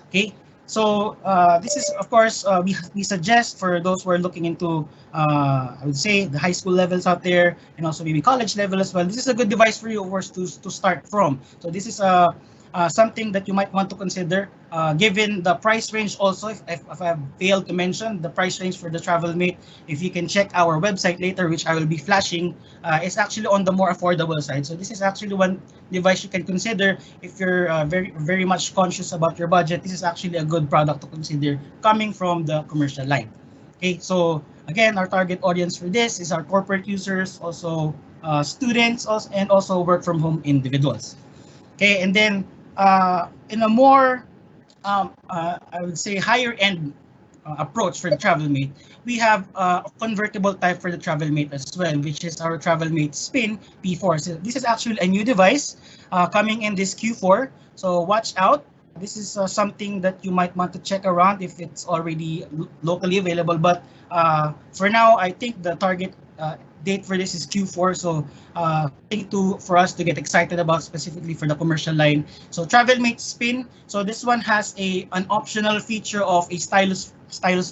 Speaker 5: Okay, so this is, of course, we suggest for those who are looking into I would say the high school levels out there, and also maybe college level as well. This is a good device for you, of course, to start from. So this is something that you might want to consider, given the price range. Also, if I have failed to mention the price range for the TravelMate, if you can check our website later, which I will be flashing, it's actually on the more affordable side. So this is actually one device you can consider if you're very much conscious about your budget. This is actually a good product to consider coming from the commercial line. Okay, so again, our target audience for this is our corporate users, also students, and also work from home individuals. Okay, and then in a more I would say higher end approach for the TravelMate, we have a convertible type for the TravelMate as well, which is our TravelMate Spin P4. So this is actually a new device coming in this Q4. So watch out. This is something that you might want to check around if it's already locally available. But for now, I think the target date for this is Q4. So thing to for us to get excited about, specifically for the commercial line. So TravelMate Spin. So this one has an optional feature of a stylus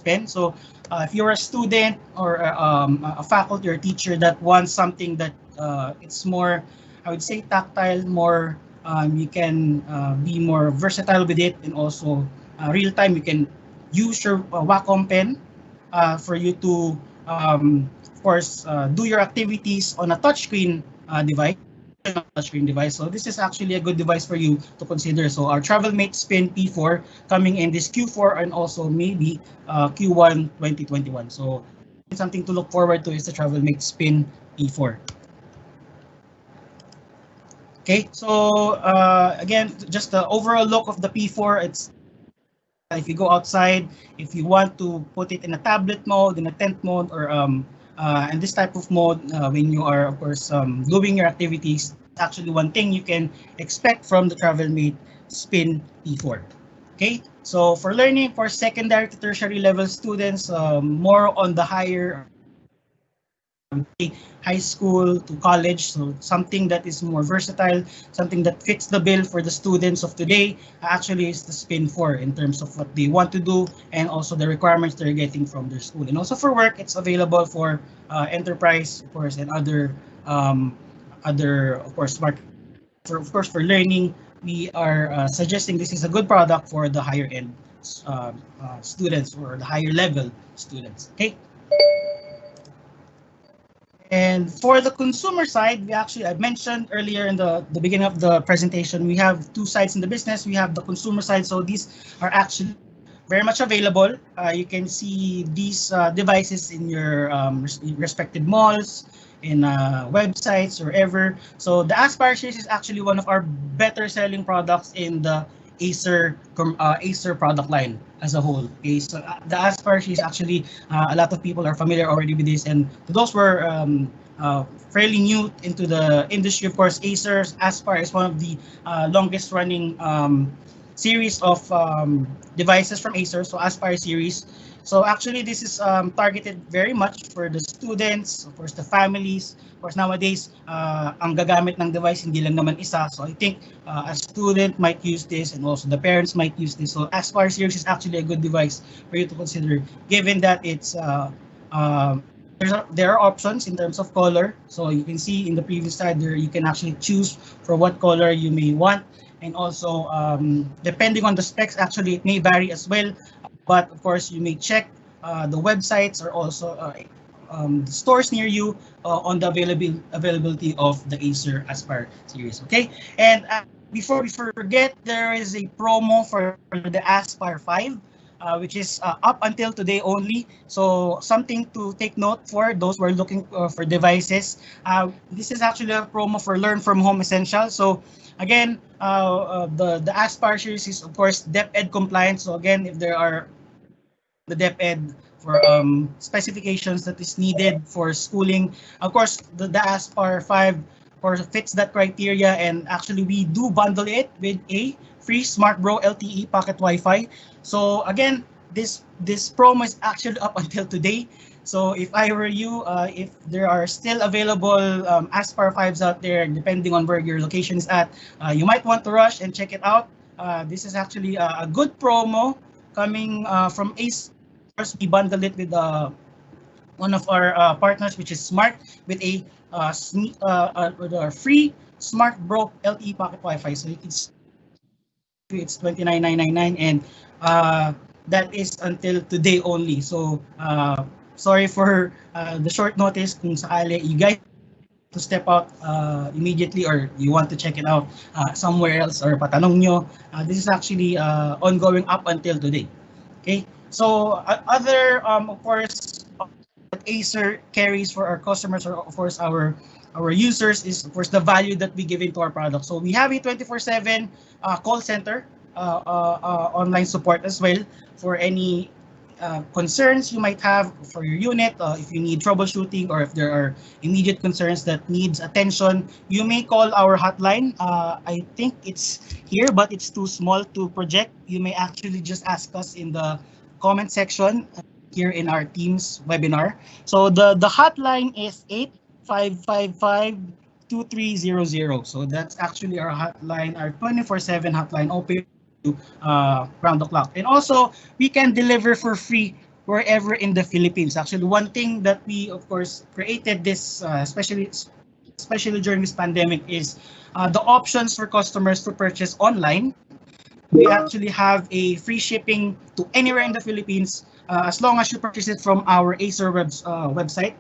Speaker 5: pen. So if you're a student or a faculty or teacher that wants something that it's more I would say tactile, more you can be more versatile with it, and also real time you can use your Wacom pen for you to of course do your activities on a touchscreen device. Touchscreen device. So this is actually a good device for you to consider. So our TravelMate Spin P4 coming in this Q4 and also maybe Q1 2021. So something to look forward to is the TravelMate Spin P4. Okay, so again, just the overall look of the P4. It's if you go outside, if you want to put it in a tablet mode, in a tent mode, or in this type of mode, when you are, of course, doing your activities, actually one thing you can expect from the TravelMate Spin P4. Okay, so for learning for secondary to tertiary level students, more on the higher high school to college, so something that is more versatile, something that fits the bill for the students of today, actually is the Spin 4 in terms of what they want to do and also the requirements they're getting from their school. And also for work, it's available for enterprise, of course, and other, of course, market. Of course, for learning, we are suggesting this is a good product for the higher end students or the higher level students. Okay. And for the consumer side, we actually, I mentioned earlier in the beginning of the presentation, we have two sides in the business. We have the consumer side. So these are actually very much available. You can see these devices in your respective malls, in websites, or ever. So the Aspire series is actually one of our better selling products in the Acer product line as a whole. Okay, so the Aspire series actually a lot of people are familiar already with this, and to those who are fairly new into the industry, of course, Acer's Aspire is one of the longest running series of devices from Acer, so Aspire series. So actually, this is targeted very much for the students, of course, the families. Of course, nowadays, ang gagamit ng device hindi lang naman isa. So I think a student might use this and also the parents might use this. So Aspire series is actually a good device for you to consider, given that it's there are options in terms of color. So you can see in the previous slide there, you can actually choose for what color you may want. And also, depending on the specs, actually, it may vary as well. But of course, you may check the websites or also the stores near you on the availability of the Acer Aspire series. Okay, and before we forget, there is a promo for the Aspire 5. Which is up until today only. So something to take note for those who are looking for devices. This is actually a promo for Learn from Home Essential. So again, the Aspire series is of course DepEd compliant. So again, if there are the DepEd for specifications that is needed for schooling, of course the Aspire 5 or fits that criteria, and actually we do bundle it with a free Smart Bro LTE pocket Wi-Fi. So again, this promo is actually up until today. So if I were you, if there are still available Aspire 5s out there, depending on where your location is at, you might want to rush and check it out. This is actually a good promo coming from Ace. We bundled it with one of our partners, which is Smart, with a free Smart Bro LTE pocket Wi-Fi. So you can see it's 29,999, and that is until today only. So sorry for the short notice. Kung sakali you guys to step out immediately or you want to check it out somewhere else or patanong nyo, this is actually ongoing up until today. Okay, so other of course that Acer carries for our customers or of course our users is of course the value that we give into our product. So we have a 24/7 call center, online support as well for any concerns you might have for your unit. If you need troubleshooting or if there are immediate concerns that needs attention, you may call our hotline. I think it's here, but it's too small to project. You may actually just ask us in the comment section here in our Teams webinar. So the hotline is 8555-2300. So that's actually our hotline, our 24/7 hotline, open round the clock. And also, we can deliver for free wherever in the Philippines. Actually, one thing that we, of course, created this, especially especially during this pandemic, is the options for customers to purchase online. We actually have a free shipping to anywhere in the Philippines as long as you purchase it from our Acer website,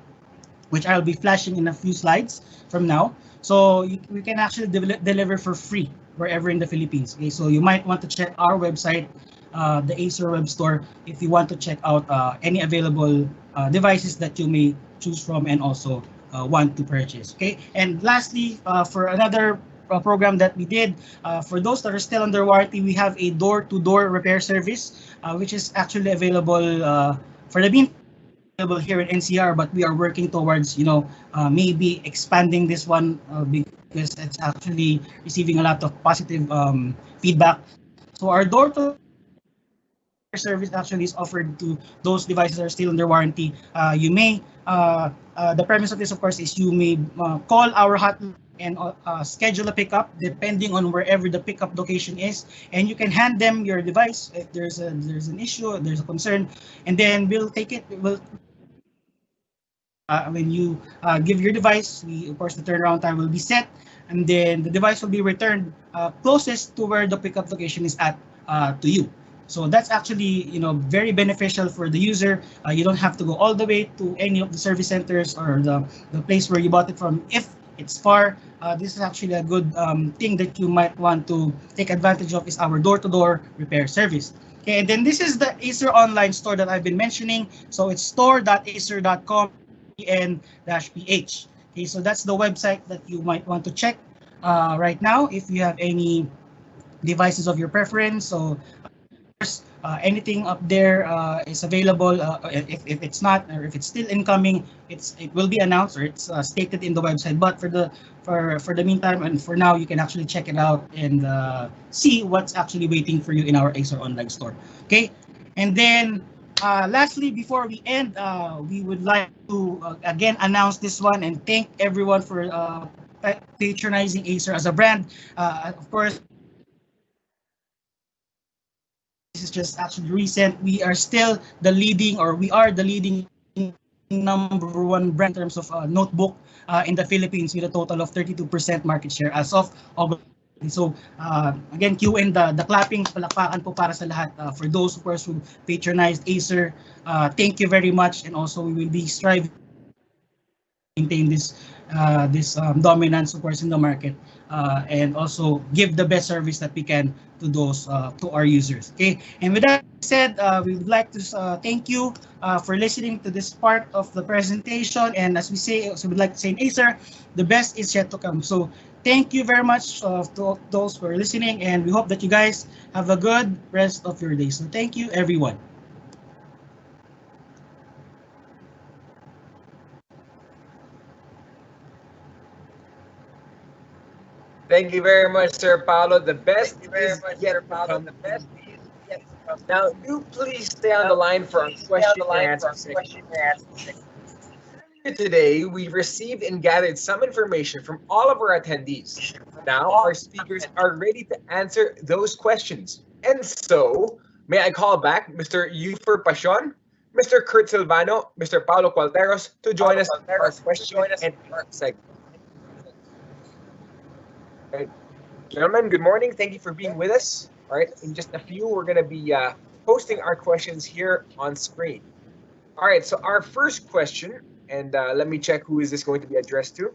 Speaker 5: which I'll be flashing in a few slides from now. So we can actually deliver for free wherever in the Philippines. Okay, so you might want to check our website, the Acer web store, if you want to check out any available devices that you may choose from and also want to purchase. Okay, and lastly, for another program that we did, for those that are still under warranty, we have a door-to-door repair service, which is actually available for the meantime available here in NCR, but we are working towards, maybe expanding this one because it's actually receiving a lot of positive feedback. So our door-to service actually is offered to those devices that are still under warranty. The premise of this, of course, is you may call our hotline and schedule a pickup depending on wherever the pickup location is, and you can hand them your device if there's an issue, there's a concern, and then we'll take it. When you give your device, of course, the turnaround time will be set, and then the device will be returned closest to where the pickup location is at to you. So that's actually, very beneficial for the user. You don't have to go all the way to any of the service centers or the place where you bought it from. If it's far, this is actually a good thing that you might want to take advantage of is our door-to-door repair service. Okay, and then this is the Acer online store that I've been mentioning. So it's store.acer.com en-ph. Okay, so that's the website that you might want to check right now if you have any devices of your preference. So anything up there is available. If it's not, or if it's still incoming, it will be announced, or it's stated in the website. But for the meantime and for now, you can actually check it out and see what's actually waiting for you in our Acer online store. Okay, and then lastly, before we end, we would like to again announce this one and thank everyone for patronizing Acer as a brand. Of course, this is just actually recent. We are still the leading, or we are the leading number one brand in terms of notebook in the Philippines with a total of 32% market share as of August. So again, cue in the clapping, palakpakan po para sa lahat for those, of course, who patronized Acer. Thank you very much, and also we will be striving to maintain this dominance, of course, in the market, and also give the best service that we can to those to our users. Okay, and with that said, we would like to thank you for listening to this part of the presentation. And as we say, so we'd like to say in Acer, the best is yet to come. So thank you very much to those who are listening, and we hope that you guys have a good rest of your day. So thank you, everyone.
Speaker 1: Thank you very much, Sir Paolo. The best is yet to come. Now, do please stay on the line for our question and answer section. Today, we received and gathered some information from all of our attendees. Now, our speakers are ready to answer those questions. And so, may I call back Mr. Eufer Pasion, Mr. Kurt Silvano, Mr. Paulo Cualteros to join us for our question and answer segment. Right. Gentlemen, good morning. Thank you for being with us. All right, in just a few, we're going to be posting our questions here on screen. All right, so our first question, and let me check who is this going to be addressed to.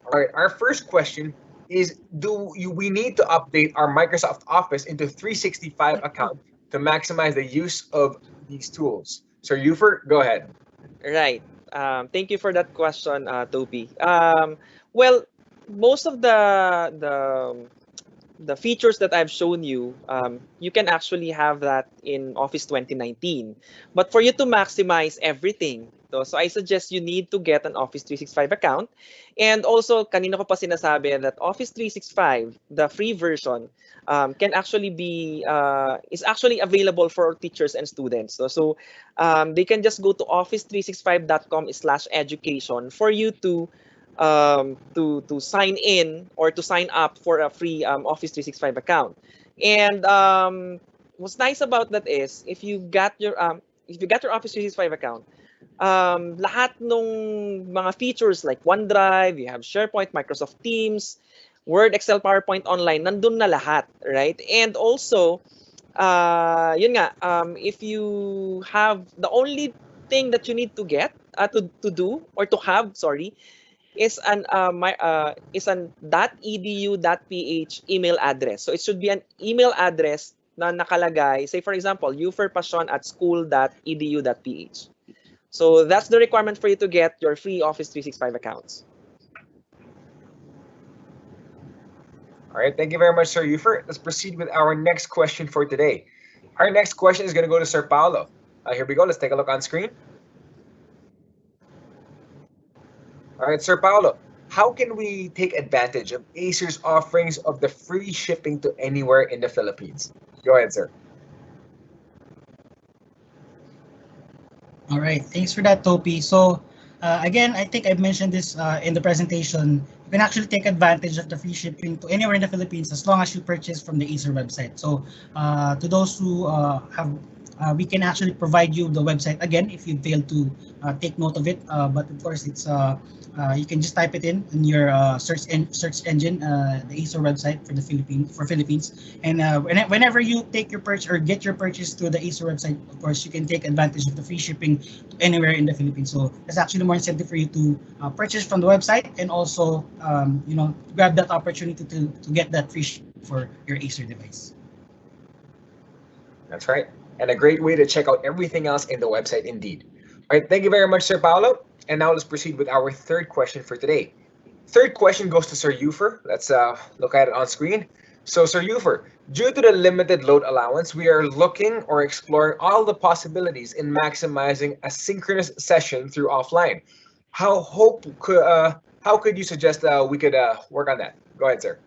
Speaker 1: All right, our first question is, we need to update our Microsoft Office into 365 account to maximize the use of these tools? Sir Eufer, go ahead.
Speaker 3: Right. Thank you for that question, Toby. Well, most of the features that I've shown you, you can actually have that in Office 2019. But for you to maximize everything, so I suggest you need to get an Office 365 account. And also, kanina ko pa sinasabi that Office 365, the free version, can actually be is actually available for teachers and students. So they can just go to office365.com/education for you to sign in or to sign up for a free Office 365 account. And what's nice about that is if you got your Office 365 account, lahat nung mga features like OneDrive, you have SharePoint, Microsoft Teams, Word, Excel, PowerPoint online, nandun na lahat, right? And also, yun nga, if you have the only thing that you need to get to do or to have, sorry, is an .edu.ph email address. So it should be an email address na nakalagay, say for example, uferpassion@school.edu.ph. So that's the requirement for you to get your free Office 365 accounts.
Speaker 1: All right, thank you very much, Sir Eufer. Let's proceed with our next question for today. Our next question is going to go to Sir Paolo. Here we go. Let's take a look on screen. All right, Sir Paolo, how can we take advantage of Acer's offerings of the free shipping to anywhere in the Philippines? Go ahead, sir.
Speaker 5: All right, thanks for that, Topi. So again, I think I mentioned this in the presentation. You can actually take advantage of the free shipping to anywhere in the Philippines as long as you purchase from the Acer website. So to those who we can actually provide you the website again if you fail to take note of it. But of course, it's you can just type it in your search engine, the Acer website for the Philippines. And whenever you take your purchase or get your purchase through the Acer website, of course, you can take advantage of the free shipping to anywhere in the Philippines. So there's actually more incentive for you to purchase from the website and also grab that opportunity to get that free shipping for your Acer device.
Speaker 1: That's right. And a great way to check out everything else in the website indeed. All right, thank you very much, Sir Paolo. And now let's proceed with our third question for today. Third question goes to Sir Eufer. Let's look at it on screen. So, Sir Eufer, due to the limited load allowance, we are looking or exploring all the possibilities in maximizing a synchronous session through offline. How could you suggest we could work on that? Go ahead, sir.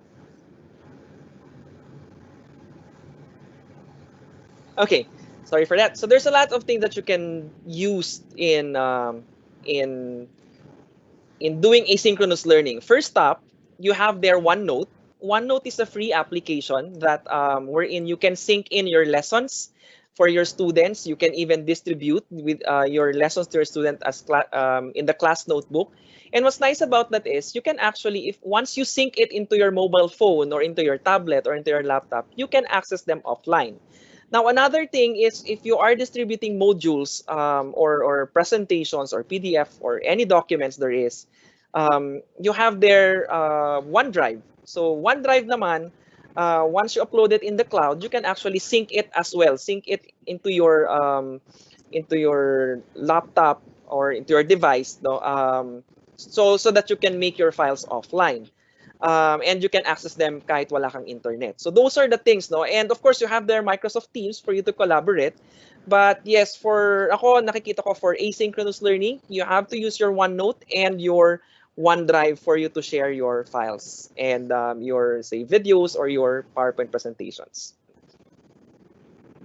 Speaker 3: Okay, sorry for that. So there's a lot of things that you can use in doing asynchronous learning. First up, you have there OneNote. OneNote is a free application that wherein you can sync in your lessons for your students. You can even distribute with your lessons to your student as in the class notebook. And what's nice about that is you can actually, if once you sync it into your mobile phone or into your tablet or into your laptop, you can access them offline. Now, another thing is if you are distributing modules or presentations or PDF or any documents there is, you have their OneDrive. So OneDrive naman, once you upload it in the cloud, you can actually sync it as well. Sync it into your laptop or into your device, no? So that you can make your files offline. And you can access them kahit wala kang internet. So those are the things, no? And of course, you have their Microsoft Teams for you to collaborate. But yes, for ako, nakikita ko for asynchronous learning, you have to use your OneNote and your OneDrive for you to share your files and your, say, videos or your PowerPoint presentations.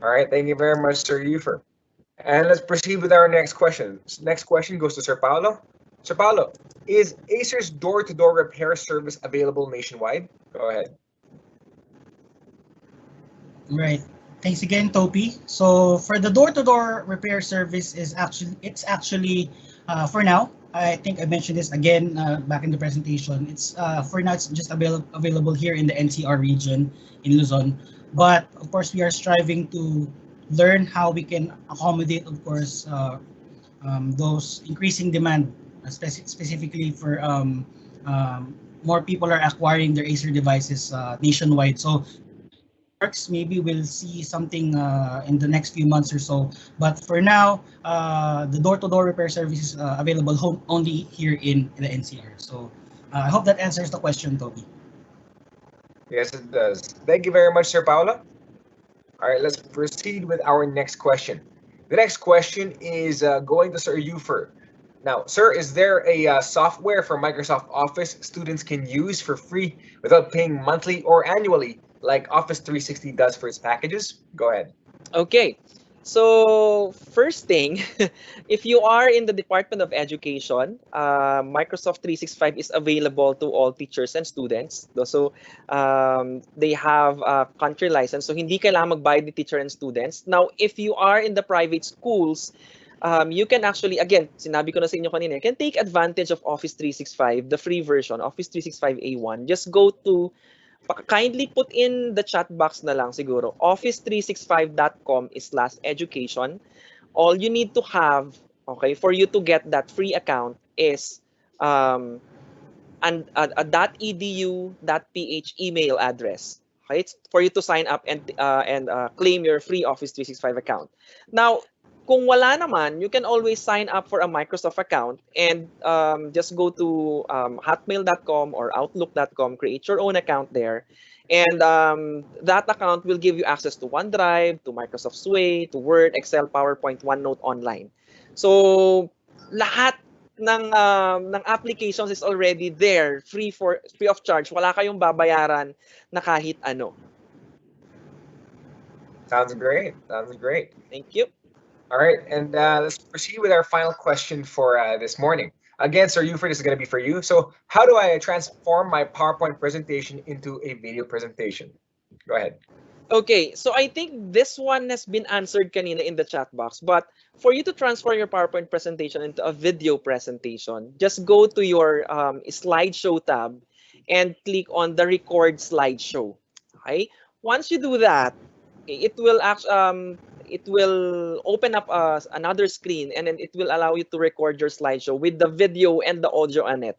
Speaker 1: All right, thank you very much, Sir Eufer. And let's proceed with our next question. Next question goes to Sir Paolo. Sir Paolo, is Acer's door-to-door repair service available nationwide? Go ahead.
Speaker 5: Right. Thanks again, Topi. So for the door-to-door repair service it's actually for now. I think I mentioned this again back in the presentation. It's for now it's just available here in the NCR region in Luzon. But of course, we are striving to learn how we can accommodate, of course, those increasing demand, specifically for more people are acquiring their Acer devices nationwide. So works, maybe we'll see something in the next few months or so. But for now, the door-to-door repair service is available only here in the NCR. So I hope that answers the question, Toby.
Speaker 1: Yes, it does. Thank you very much, Sir Paolo. All right, let's proceed with our next question. The next question is going to Sir Eufer. Now, sir, is there a software for Microsoft Office students can use for free without paying monthly or annually, like Office 360 does for its packages? Go ahead.
Speaker 3: Okay. So first thing, if you are in the Department of Education, Microsoft 365 is available to all teachers and students. So they have a country license. So hindi kailangan magbayad ni teacher and students. Now, if you are in the private schools, you can actually, again, sinabi ko na sa inyo kanina, you can take advantage of Office 365, the free version, Office 365 A1. Just go to, kindly put in the chat box na lang siguro, office365.com/education. All you need to have, okay, for you to get that free account is um, a .edu.ph email address. Okay, it's for you to sign up and claim your free Office 365 account. Now, kung wala naman, you can always sign up for a Microsoft account and just go to hotmail.com or outlook.com, create your own account there. And that account will give you access to OneDrive, to Microsoft Sway, to Word, Excel, PowerPoint, OneNote online. So, lahat ng applications is already there, free of charge. Wala kayong babayaran na kahit ano.
Speaker 1: Sounds great. Sounds great.
Speaker 3: Thank you.
Speaker 1: All right, and let's proceed with our final question for this morning. Again, Sir Uford, this is going to be for you. So, how do I transform my PowerPoint presentation into a video presentation? Go ahead.
Speaker 3: Okay, so I think this one has been answered kanina in the chat box. But for you to transfer your PowerPoint presentation into a video presentation, just go to your slideshow tab and click on the record slideshow. Okay, once you do that, okay, it will open up another screen, and then it will allow you to record your slideshow with the video and the audio on it.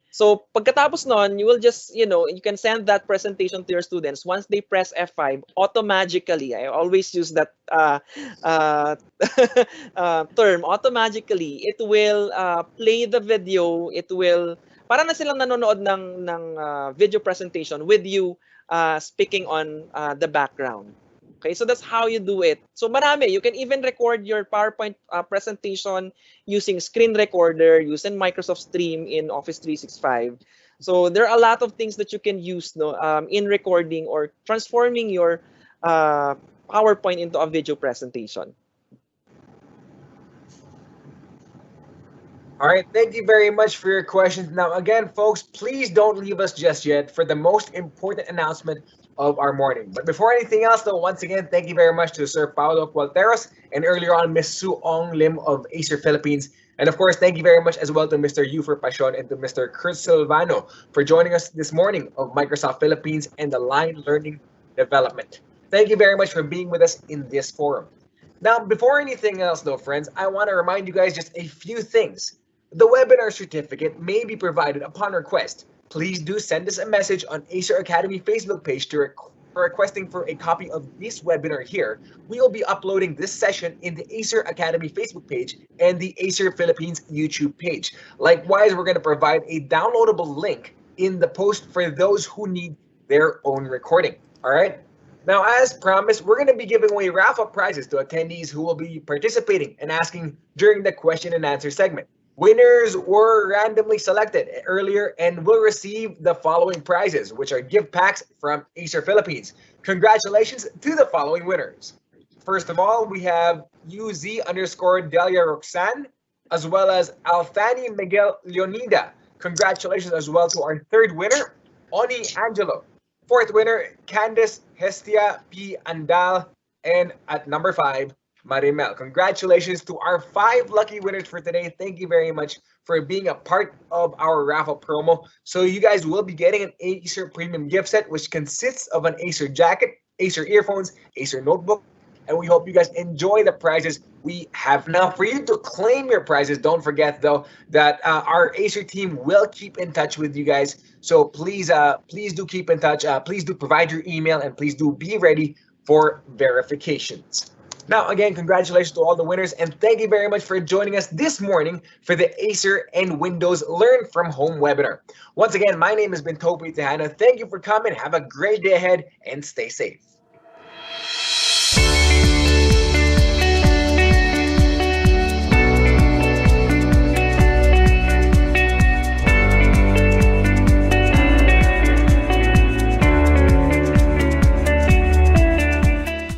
Speaker 3: So pagkatapos nun, you will just, you can send that presentation to your students. Once they press F5, automatically, I always use that uh, term, automatically, it will play the video. It will, para na silang nanonood ng video presentation with you speaking on the background. Okay, so that's how you do it. So marami, you can even record your PowerPoint presentation using screen recorder, using Microsoft Stream in Office 365. So there are a lot of things that you can use, no, in recording or transforming your PowerPoint into a video presentation.
Speaker 1: All right, thank you very much for your questions. Now, again, folks, please don't leave us just yet for the most important announcement of our morning. But before anything else, though, once again, thank you very much to Sir Paolo Cualteros and earlier on Ms. Su Ong Lim of Acer Philippines. And of course, thank you very much as well to Mr. Yufer Pashon and to Mr. Kurt Silvano for joining us this morning of Microsoft Philippines and the Line Learning Development. Thank you very much for being with us in this forum. Now, before anything else, though, friends, I want to remind you guys just a few things. The webinar certificate may be provided upon request. Please do send us a message on Acer Academy Facebook page to requesting for a copy of this webinar here. We will be uploading this session in the Acer Academy Facebook page and the Acer Philippines YouTube page. Likewise, we're going to provide a downloadable link in the post for those who need their own recording. All right. Now, as promised, we're going to be giving away raffle prizes to attendees who will be participating and asking during the question and answer segment. Winners were randomly selected earlier and will receive the following prizes, which are gift packs from Acer Philippines. Congratulations to the following winners. First of all, we have UZ_Delia Roxanne, as well as Althani Miguel Leonida. Congratulations as well to our third winner, Oni Angelo. Fourth winner, Candice Hestia P. Andal. And at number 5, Marimel. Congratulations to our 5 lucky winners for today. Thank you very much for being a part of our raffle promo. So you guys will be getting an Acer Premium gift set, which consists of an Acer jacket, Acer earphones, Acer notebook, and we hope you guys enjoy the prizes we have. Now, for you to claim your prizes, don't forget, though, that our Acer team will keep in touch with you guys. So please do keep in touch. Please do provide your email, and please do be ready for verifications. Now, again, congratulations to all the winners, and thank you very much for joining us this morning for the Acer and Windows Learn from Home webinar. Once again, my name has been Toby Tejano. Thank you for coming. Have a great day ahead, and stay safe.